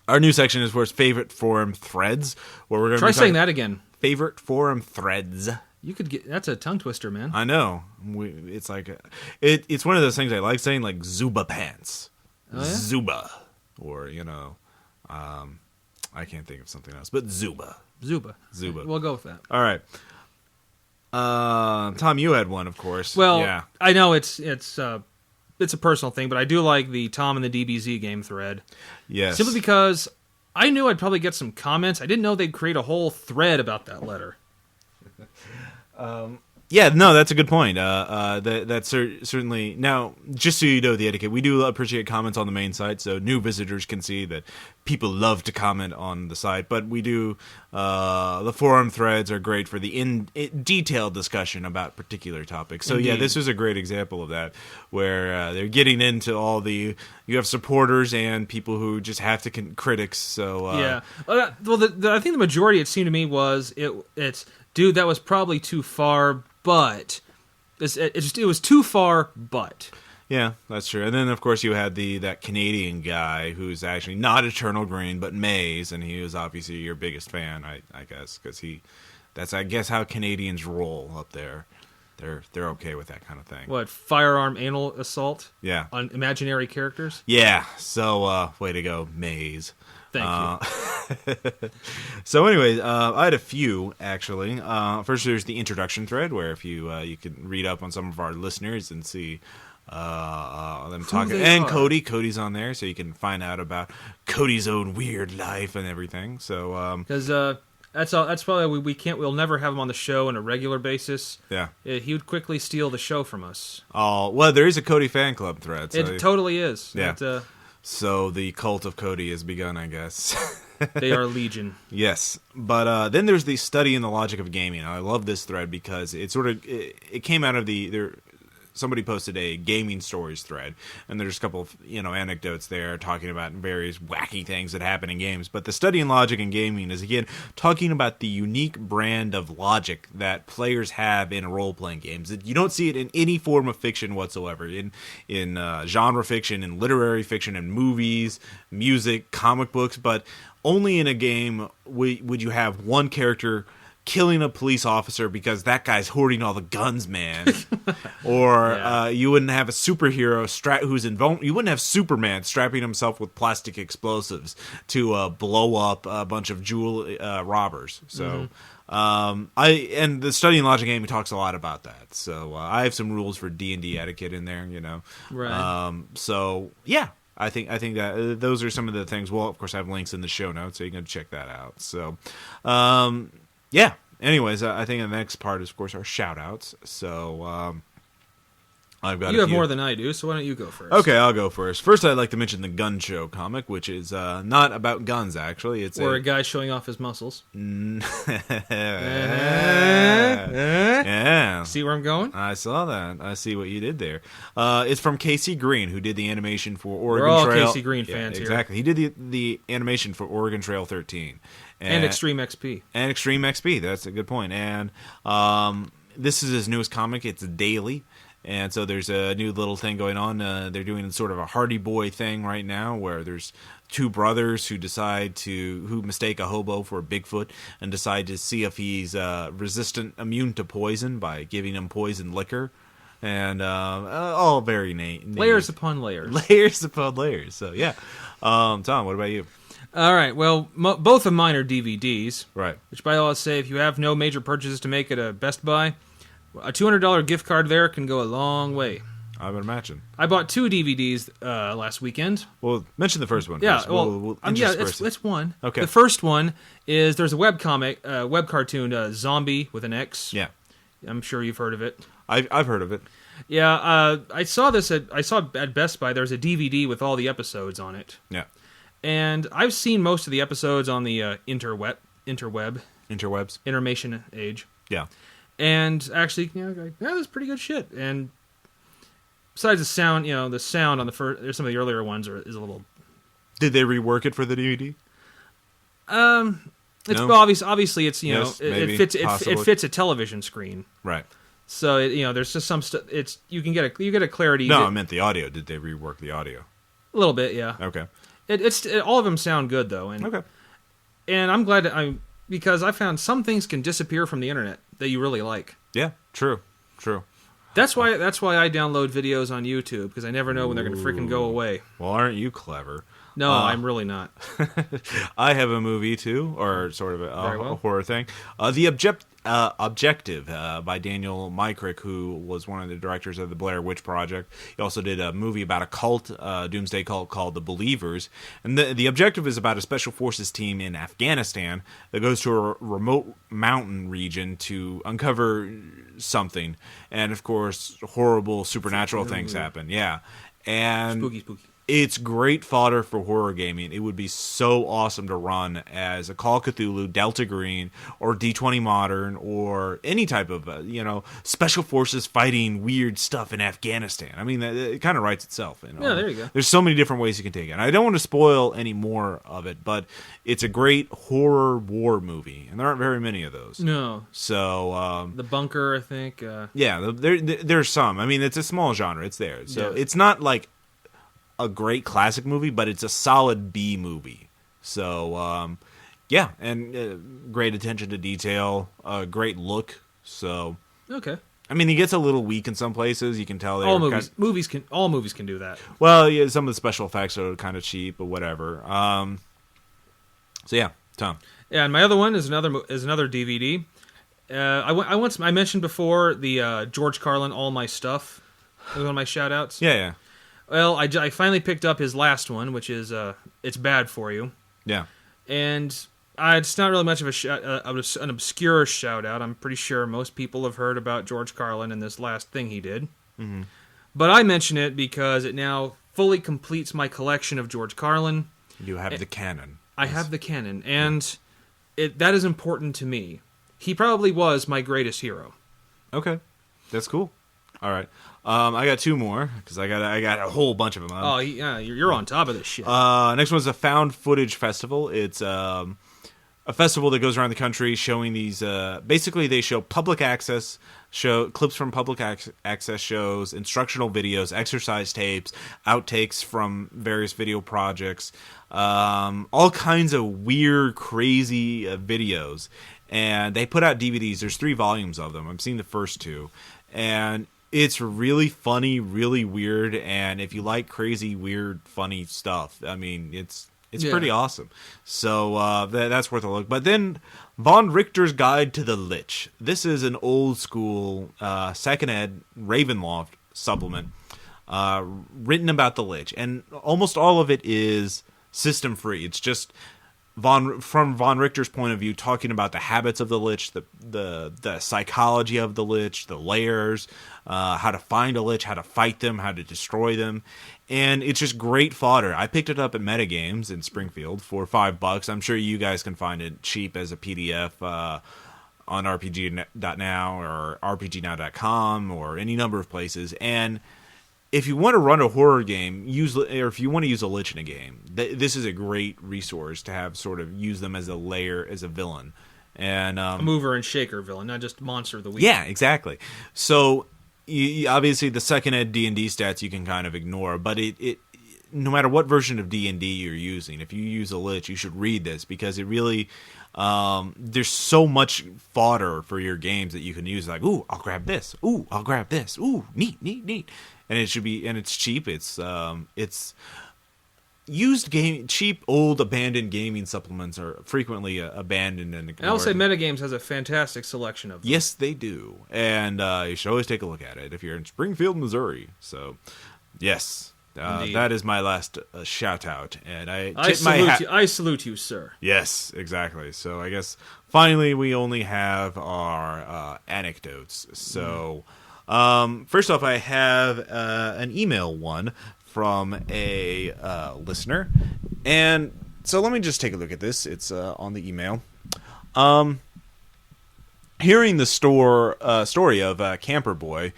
our new section is for favorite forum threads, where we're going to try saying that again. Favorite forum threads. You could get that's a tongue twister, man. I know. It's like it's one of those things I like saying, like Zuba pants, Zuba, or I can't think of something else, but Zuba. We'll go with that. All right. Tom, you had one, of course. Well, yeah. I know it's a personal thing, but I do like the Tom and the DBZ game thread. Yes. Simply because I knew I'd probably get some comments. I didn't know they'd create a whole thread about that letter. Yeah, no, that's a good point. That's certainly... Now, just so you know the etiquette, we do appreciate comments on the main site, so new visitors can see that people love to comment on the site, but we do... the forum threads are great for the detailed discussion about particular topics. So, Indeed. yeah, this was a great example of that, where they're getting into all the... You have supporters and people who just have to... critics, so... Yeah. Well, I think the majority, it seemed to me, was... It's... Dude, that was probably too far, but it was too far, but yeah, that's true. And then of course you had that Canadian guy who's actually not Eternal Green but Maze, and he was obviously your biggest fan, I guess, because that's I guess how Canadians roll up there. They're okay with that kind of thing. What, firearm anal assault? Yeah, on imaginary characters. Yeah. So way to go, Maze. Thank you. So anyway, I had a few, actually. First, there's the introduction thread, where if you can read up on some of our listeners and see them talking. And Cody's on there, so you can find out about Cody's own weird life and everything. So because that's probably we'll never have him on the show on a regular basis. Yeah. He would quickly steal the show from us. Oh, well, there is a Cody fan club thread. So it totally is. Yeah. So the cult of Cody has begun, I guess. They are legion. Yes. But then there's the study in the logic of gaming. I love this thread because it came out of somebody posted a gaming stories thread, and there's a couple of anecdotes there talking about various wacky things that happen in games. But the study in logic in gaming is, again, talking about the unique brand of logic that players have in role-playing games. You don't see it in any form of fiction whatsoever, in genre fiction, in literary fiction, in movies, music, comic books, but only in a game would you have one character killing a police officer because that guy's hoarding all the guns, man. Or you wouldn't have a superhero who's invulnerable. You wouldn't have Superman strapping himself with plastic explosives to blow up a bunch of jewel robbers. So, and the Studying Logic game talks a lot about that. So I have some rules for D&D etiquette in there, Right. So yeah. I think that those are some of the things. Well, of course, I have links in the show notes, so you can check that out. So, yeah. Anyways, I think the next part is, of course, our shout-outs. So, I've got. You have more than I do, so why don't you go first? Okay, I'll go first. First, I'd like to mention the Gun Show comic, which is not about guns, actually. It's a guy showing off his muscles. Yeah. See where I'm going? I saw that. I see what you did there. It's from Casey Green, who did the animation for Oregon We're all Trail. Casey Green fans here. Exactly. He did the animation for Oregon Trail 13. And Extreme XP. And Extreme XP. That's a good point. And this is his newest comic. It's daily. And so there's a new little thing going on. They're doing sort of a Hardy Boy thing right now where there's two brothers who mistake a hobo for a Bigfoot and decide to see if he's immune to poison by giving him poison liquor. And all very neat. Layers upon layers. Layers upon layers. So, yeah. Tom, what about you? All right. Well, both of mine are DVDs. Right. Which, by the way, say if you have no major purchases to make at a Best Buy, a $200 gift card there can go a long way. I would imagine. I bought 2 DVDs last weekend. Well, mention the first one. Yeah, first. well, it's one. Okay. The first one is there's a web cartoon, Zombie with an X. Yeah. I'm sure you've heard of it. I've heard of it. Yeah, I saw at Best Buy. There's a DVD with all the episodes on it. Yeah. And I've seen most of the episodes on the interwebs, information age. Yeah. And actually, that's pretty good shit. And besides the sound, the sound on the first, there's some of the earlier ones is a little. Did they rework it for the DVD? It's no? well, obviously it's yes, it fits a television screen. Right. So there's just some stuff. You get a clarity. No, I meant the audio. Did they rework the audio? A little bit, yeah. Okay. All of them sound good though, and okay. And I'm glad because I found some things can disappear from the internet that you really like. Yeah, true. That's why I download videos on YouTube, because I never know when they're going to freaking go away. Well, aren't you clever? No, I'm really not. I have a movie too, or sort of a horror thing. The Objective by Daniel Myrick, who was one of the directors of the Blair Witch Project. He also did a movie about a cult, doomsday cult called The Believers. And the Objective is about a special forces team in Afghanistan that goes to a remote mountain region to uncover something. And, of course, horrible supernatural things happen. Yeah. And spooky. It's great fodder for horror gaming. It would be so awesome to run as a Call of Cthulhu, Delta Green, or D20 Modern, or any type of, special forces fighting weird stuff in Afghanistan. I mean, it kind of writes itself. Yeah, there you go. There's so many different ways you can take it. And I don't want to spoil any more of it, but it's a great horror war movie, and there aren't very many of those. No. So The Bunker, I think. Yeah, there's some. I mean, it's a small genre. It's there. So It's not like a great classic movie, but it's a solid B movie. So, and great attention to detail, great look. So, okay. I mean, he gets a little weak in some places. You can tell. All movies can do that. Well, yeah, some of the special effects are kind of cheap, but whatever. So yeah, Tom. Yeah, and my other one is another DVD. I mentioned before the George Carlin All My Stuff. That was one of my shout outs. Yeah. Well, I finally picked up his last one, which is It's Bad For You. Yeah. And it's not really much of an obscure shout-out. I'm pretty sure most people have heard about George Carlin and this last thing he did. Mm-hmm. But I mention it because it now fully completes my collection of George Carlin. You have the canon. I have the canon, and that is important to me. He probably was my greatest hero. Okay. That's cool. All right. I got 2 more because I got a whole bunch of them. Oh, yeah, you're on top of this shit. Next one's a Found Footage Festival. It's a festival that goes around the country showing these. Basically, they show public access clips from public access shows, instructional videos, exercise tapes, outtakes from various video projects, all kinds of weird, crazy videos. And they put out DVDs. There's 3 volumes of them. I've seen the first 2. And it's really funny, really weird. And if you like crazy, weird, funny stuff, I mean, it's pretty awesome. So that's worth a look. But then Von Richter's Guide to the Lich. This is an old school second ed Ravenloft supplement written about the Lich. And almost all of it is system free. It's just from Von Richter's point of view, talking about the habits of the Lich, the psychology of the Lich, the layers, how to find a Lich, how to fight them, how to destroy them. And it's just great fodder. I picked it up at Metagames in Springfield for $5. I'm sure you guys can find it cheap as a PDF on RPG.now or RPGnow.com or any number of places. And if you want to run a horror game, or if you want to use a Lich in a game, this is a great resource to have sort of use them as a layer, as a villain. And a mover and shaker villain, not just monster of the week. Yeah, exactly. So obviously the second ed D&D stats you can kind of ignore, but it no matter what version of D&D you're using, if you use a Lich, you should read this because it really there's so much fodder for your games that you can use. Like, ooh, I'll grab this. Ooh, I'll grab this. Ooh, neat. And it should be, and it's cheap. It's used cheap, old, abandoned gaming supplements are frequently abandoned and ignored. I will say Metagames has a fantastic selection of them. Yes, they do, and you should always take a look at it if you're in Springfield, Missouri. So, yes, that is my last shout out, and I salute you, sir. Yes, exactly. So I guess finally we only have our anecdotes. So. First off, I have an email one from a listener, and so let me just take a look at this. It's on the email. Hearing the story of Camper Boy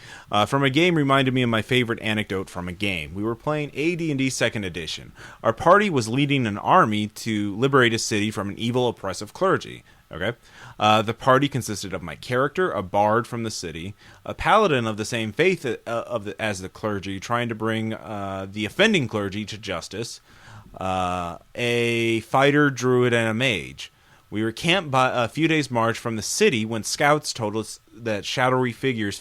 from a game reminded me of my favorite anecdote from a game. We were playing AD&D 2nd Edition. Our party was leading an army to liberate a city from an evil, oppressive clergy. Okay. The party consisted of my character, a bard from the city, a paladin of the same faith as the clergy, trying to bring the offending clergy to justice, a fighter, druid, and a mage. We were camped by a few days' march from the city when scouts told us that shadowy figures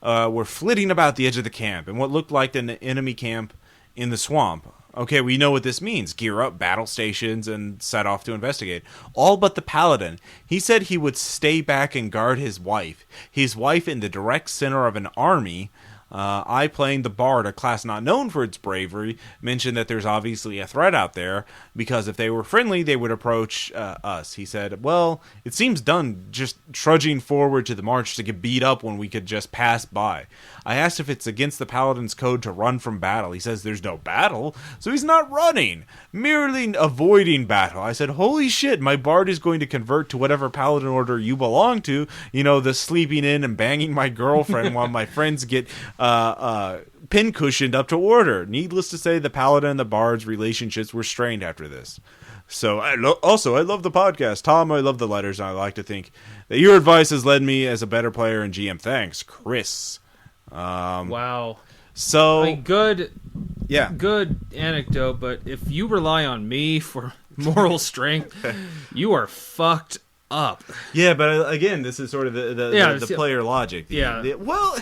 were flitting about the edge of the camp in what looked like an enemy camp in the swamp. Okay, we know what this means. Gear up, battle stations, and set off to investigate. All but the paladin. He said he would stay back and guard his wife. His wife in the direct center of an army. I, playing the bard, a class not known for its bravery, mentioned that there's obviously a threat out there, because if they were friendly, they would approach us. He said, well, it seems done just trudging forward to the march to get beat up when we could just pass by. I asked if it's against the paladin's code to run from battle. He says there's no battle, so he's not running, merely avoiding battle. I said, holy shit, my bard is going to convert to whatever paladin order you belong to, the sleeping in and banging my girlfriend while my friends get pin-cushioned up to order. Needless to say, the paladin and the bard's relationships were strained after this. So, I love the podcast. Tom, I love the letters, and I like to think that your advice has led me as a better player and GM. Thanks, Chris. Wow. So, I mean, good anecdote, but if you rely on me for moral strength, you are fucked up. Yeah, but again, this is sort of the player logic. Well,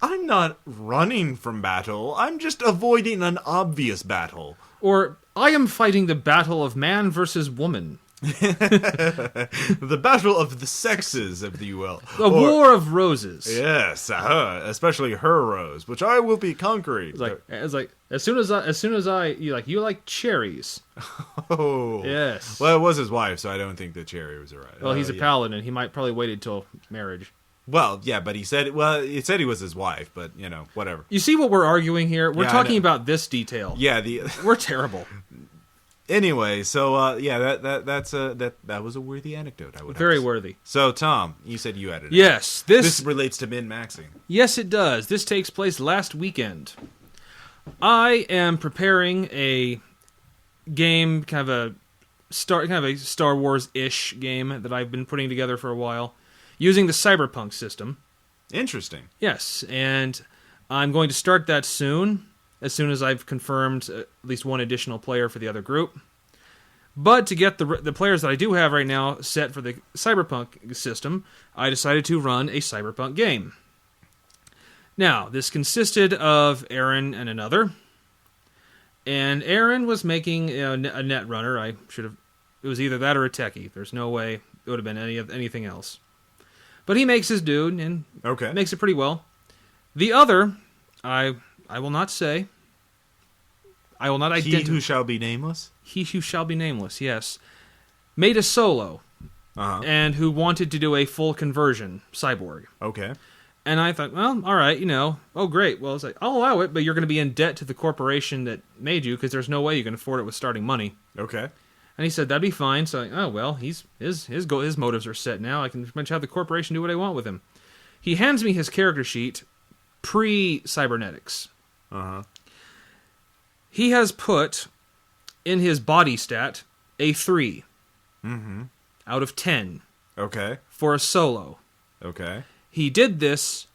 I'm not running from battle. I'm just avoiding an obvious battle. Or, I am fighting the battle of man versus woman. The battle of the sexes, if you will. The war of roses. Yes, especially her rose, which I will be conquering. It's like as soon as I you like cherries. Oh yes. Well, it was his wife, so I don't think the cherry was right. Well, he's a paladin. He might probably wait until marriage. Well, yeah, but it said he was his wife, but whatever. You see what we're arguing here? We're talking about this detail. Yeah, we're terrible. Anyway, so that was a worthy anecdote. I would very worthy. So Tom, you said you had it. Yes, this relates to min-maxing. Yes, it does. This takes place last weekend. I am preparing a game, kind of a Star Wars-ish game that I've been putting together for a while, using the Cyberpunk system. Interesting. Yes, and I'm going to start that soon as I've confirmed at least one additional player for the other group. But to get the players that I do have right now set for the Cyberpunk system, I decided to run a Cyberpunk game. Now, this consisted of Aaron and another. And Aaron was making a net runner. It was either that or a techie. There's no way it would have been anything else. But he makes his dude and makes it pretty well. The other, I will not say. I will not identify. He who shall be nameless? He who shall be nameless, yes. Made a solo. And who wanted to do a full conversion cyborg. Okay. And I thought, well, all right, oh, great. Well, it's like, I'll allow it, but you're going to be in debt to the corporation that made you because there's no way you can afford it with starting money. Okay. And he said, that'd be fine. So, his motives are set now. I can pretty much have the corporation do what I want with him. He hands me his character sheet pre-cybernetics. He has put in his body stat a 3 out of 10 for a solo. Okay. He did this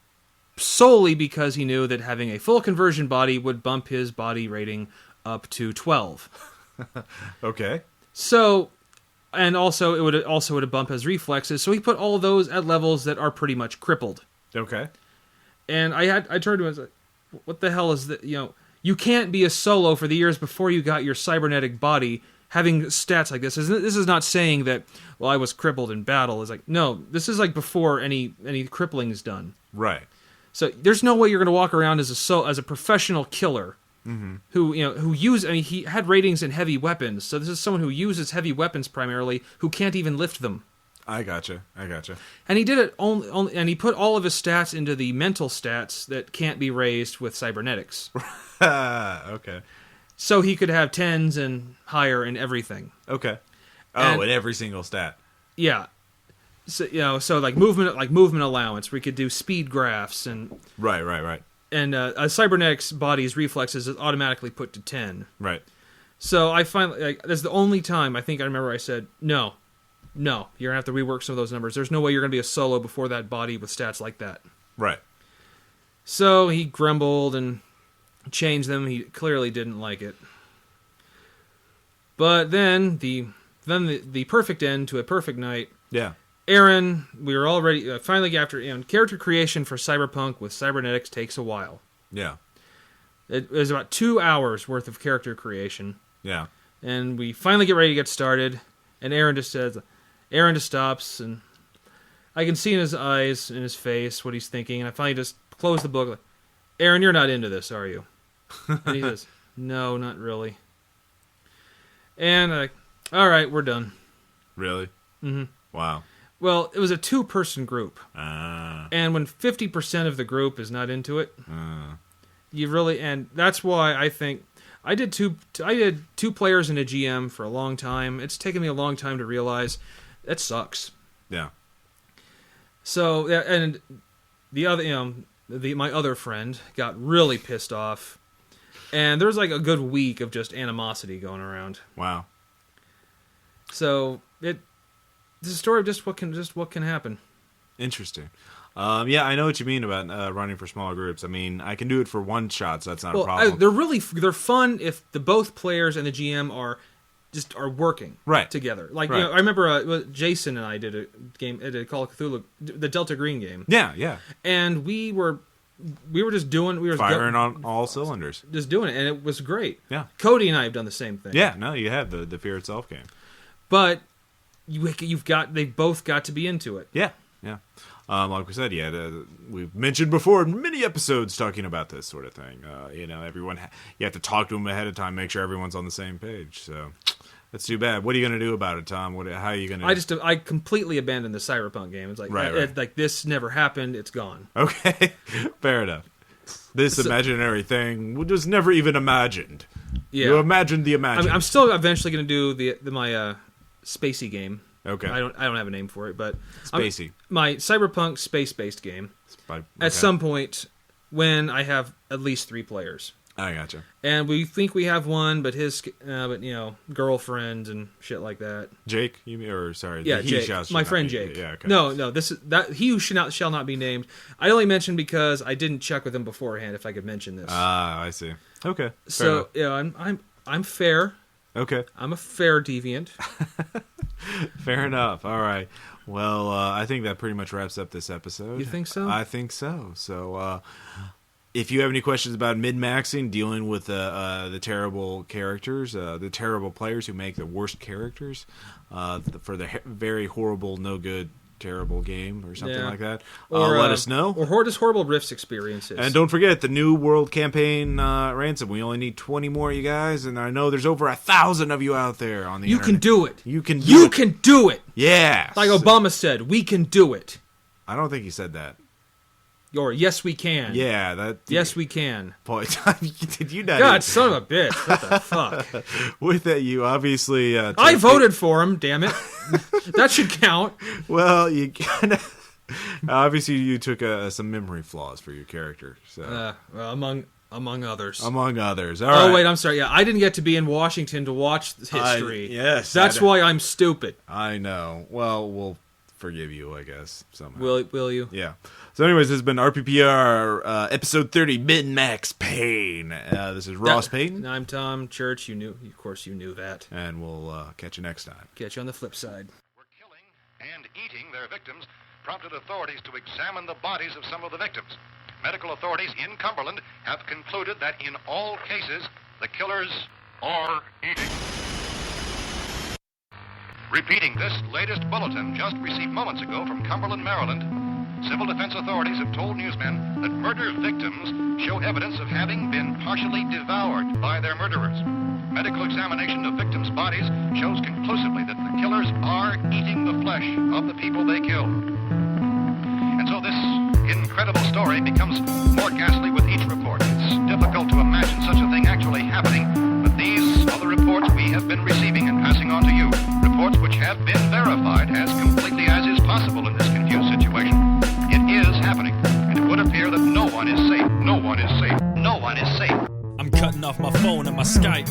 solely because he knew that having a full conversion body would bump his body rating up to 12. Okay. So, and also it would bump his reflexes. So he put all those at levels that are pretty much crippled. Okay. And I turned to him and said, "What the hell is that? You can't be a solo for the years before you got your cybernetic body having stats like this. This is not saying that, well, I was crippled in battle. It's like, no, this is like before any crippling is done. Right. So there's no way you're going to walk around as a professional killer who he had ratings in heavy weapons. So this is someone who uses heavy weapons primarily who can't even lift them. I gotcha. And he did it only and he put all of his stats into the mental stats that can't be raised with cybernetics. Okay. So he could have 10s and higher in everything. Okay. Oh, in every single stat. Yeah. So so like movement allowance, we could do speed graphs and Right. And a cybernetics body's reflexes is automatically put to 10. Right. So I finally that's the only time I think I remember I said no, you're gonna have to rework some of those numbers. There's no way you're gonna be a solo before that body with stats like that. Right. So he grumbled and changed them. He clearly didn't like it. But then the perfect end to a perfect night. Yeah. Aaron, we were already finally after character creation for Cyberpunk with cybernetics takes a while. Yeah. It was about 2 hours worth of character creation. Yeah. And we finally get ready to get started, and Aaron just stops, and I can see in his eyes, in his face, what he's thinking, and I finally just close the book. Like, Aaron, you're not into this, are you? And he says, no, not really. And I'm like, all right, we're done. Really? Mm-hmm. Wow. Well, it was a 2-person group. And when 50% of the group is not into it, you really, and that's why I think I did two players and a GM for a long time. It's taken me a long time to realize that sucks. Yeah. So, and the other, my other friend got really pissed off, and there was like a good week of just animosity going around. Wow. So it's a story of just what can happen. Interesting. Yeah, I know what you mean about running for smaller groups. I mean, I can do it for one shot, so that's not a problem. They're fun if both players and the GM are working together. Like I remember Jason and I did a game at a Call of Cthulhu, the Delta Green game. Yeah. And we were just doing firing on all cylinders, just doing it, and it was great. Yeah, Cody and I have done the same thing. Yeah, no, you have the Fear Itself game, but they've both got to be into it. Yeah. Like we said, we've mentioned before in many episodes talking about this sort of thing. Everyone, you have to talk to them ahead of time, make sure everyone's on the same page. So that's too bad. What are you going to do about it, Tom? How are you going to? I completely abandoned the Cyberpunk game. It's like like this never happened. It's gone. Okay, fair enough. This imaginary thing was never even imagined. Yeah, you imagined the imagined. I'm still eventually going to do my spacey game. Okay. I don't have a name for it, but spacey. My Cyberpunk space-based game. At some point when I have at least 3 players. I gotcha. And we think we have one, but his, girlfriend and shit like that. Jake, you mean, or sorry, Yeah, Jake, my friend Jake. Yeah, okay. No, this is that he who shall not be named. I only mentioned because I didn't check with him beforehand if I could mention this. Ah, I see. Okay. So I'm fair. Okay. I'm a fair deviant. Fair enough. All right. Well, I think that pretty much wraps up this episode. You think so? I think so. So, if you have any questions about min-maxing, dealing with the terrible characters, the terrible players who make the worst characters for the very horrible, no good, terrible game or something like that, or let us know. Or just horrible Rifts experiences. And don't forget the new World Campaign Ransom. We only need 20 more, you guys, and I know there's over 1,000 of you out there on the internet. You can do it. You can do it. Yeah. Like Obama said, we can do it. I don't think he said that. Or yes, we can. Yeah, that. Yes, we can. Point. Did you not? God, son of a bitch! What the fuck? With that, you obviously. I voted for him. Damn it! That should count. Well, you kind of. Obviously, you took some memory flaws for your character. So. Well, among others. Among others. All right. Oh wait, I'm sorry. Yeah, I didn't get to be in Washington to watch history. Yes, that's why I'm stupid. I know. Well, we'll forgive you, I guess. Somehow. Will you? Yeah. So anyways, this has been RPPR episode 30, Min-Max Pain. This is Ross Payton. I'm Tom Church. Of course you knew that. And we'll catch you next time. Catch you on the flip side. Were killing and eating their victims prompted authorities to examine the bodies of some of the victims. Medical authorities in Cumberland have concluded that in all cases, the killers are eating. Repeating this latest bulletin just received moments ago from Cumberland, Maryland, civil defense authorities have told newsmen that murder victims show evidence of having been partially devoured by their murderers. Medical examination of victims' bodies shows conclusively that the killers are eating the flesh of the people they killed. And so this incredible story becomes more ghastly with each report. It's difficult to imagine such a thing actually happening, but these are the reports we have been receiving and passing on to you. Reports which have been verified as completely as is possible in this confused situation. It is happening, and it would appear that no one is safe. No one is safe. No one is safe. I'm cutting off my phone and my Skype,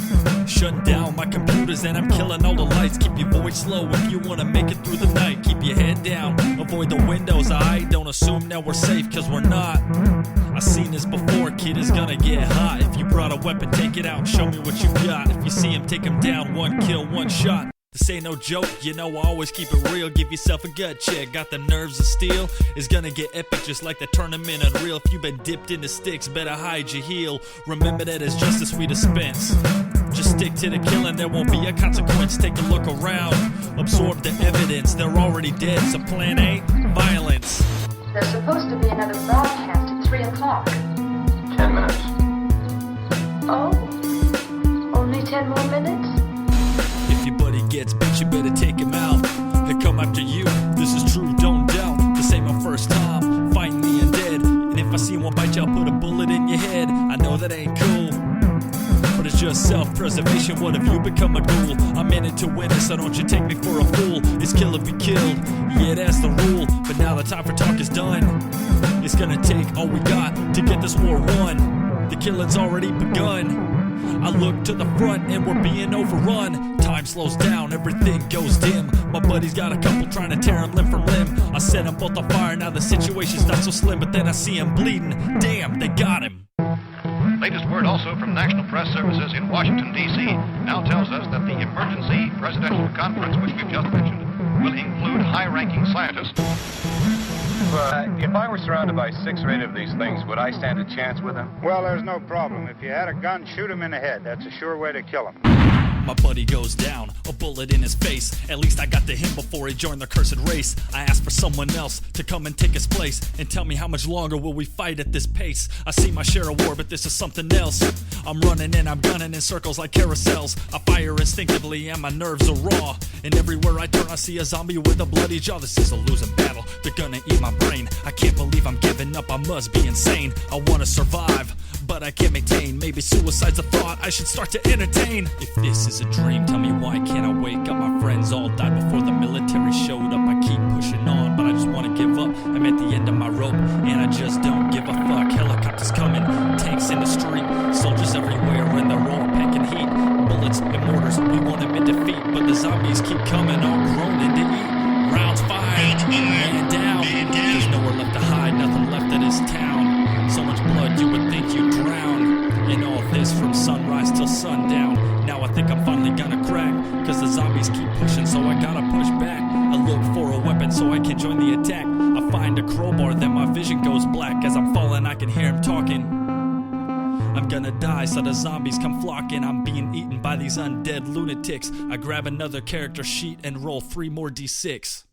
shutting down my computers, and I'm killing all the lights. Keep your voice low if you want to make it through the night. Keep your head down, avoid the windows. I don't assume that we're safe, cause we're not. I seen this before, kid, is gonna get hot. If you brought a weapon, take it out and show me what you got. If you see him, take him down, one kill, one shot. This ain't no joke, you know I always keep it real. Give yourself a gut check, got the nerves of steel. It's gonna get epic just like the tournament unreal. If you've been dipped into sticks, better hide your heel. Remember that it's justice we dispense. Just stick to the killing, there won't be a consequence. Take a look around, absorb the evidence. They're already dead, so plan A, violence. There's supposed to be another broadcast at 3 o'clock. 10 minutes. Oh, only 10 more minutes? If your buddy gets bit, you better take him out. They come after you, this is true, don't doubt. This ain't my first time fighting the undead. And if I see one bite you, I'll put a bullet in your head. I know that ain't cool, but it's just self-preservation. What if you become a ghoul? I'm in it to win it, so don't you take me for a fool. It's kill or be killed, yeah, that's the rule. But now the time for talk is done. It's gonna take all we got to get this war won. The killing's already begun. I look to the front and we're being overrun. Time slows down, everything goes dim. My buddy's got a couple trying to tear him limb from limb. I set them both on fire, now the situation's not so slim. But then I see him bleeding, damn, they got him. Latest word also from National Press Services in Washington, D.C. now tells us that the emergency presidential conference, which we've just mentioned, will include high-ranking scientists. If I were surrounded by 6 or 8 of these things, would I stand a chance with them? Well, there's no problem. If you had a gun, shoot him in the head. That's a sure way to kill him. My buddy goes down, a bullet in his face. At least I got to him before he joined the cursed race. I asked for someone else to come and take his place and tell me how much longer will we fight at this pace. I see my share of war, but this is something else. I'm running and I'm gunning in circles like carousels. I fire instinctively and my nerves are raw. And everywhere I turn I see a zombie with a bloody jaw. This is a losing battle, they're gonna eat my brain. I can't believe I'm giving up, I must be insane. I wanna survive, but I can't maintain. Maybe suicide's a thought I should start to entertain. If this is a dream, tell me why can't I wake up? My friends all died before the military showed up. I keep pushing on, but I just wanna give up. I'm at the end of my rope, and I just don't give a fuck. Helicopters coming, tanks in the street, soldiers everywhere. coming all groaning to eat. Rounds fired, man down. There's nowhere left to hide, nothing left of this town. So much blood you would think you'd drown. In all this from sunrise till sundown. Now I think I'm finally gonna crack, cause the zombies keep pushing, so I gotta push back. I look for a weapon so I can join the attack. I find a crowbar, then my vision goes black. As I'm falling I can hear him talking. I'm gonna die, so the zombies come flocking. I'm being eaten by these undead lunatics. I grab another character sheet and roll 3 more d6.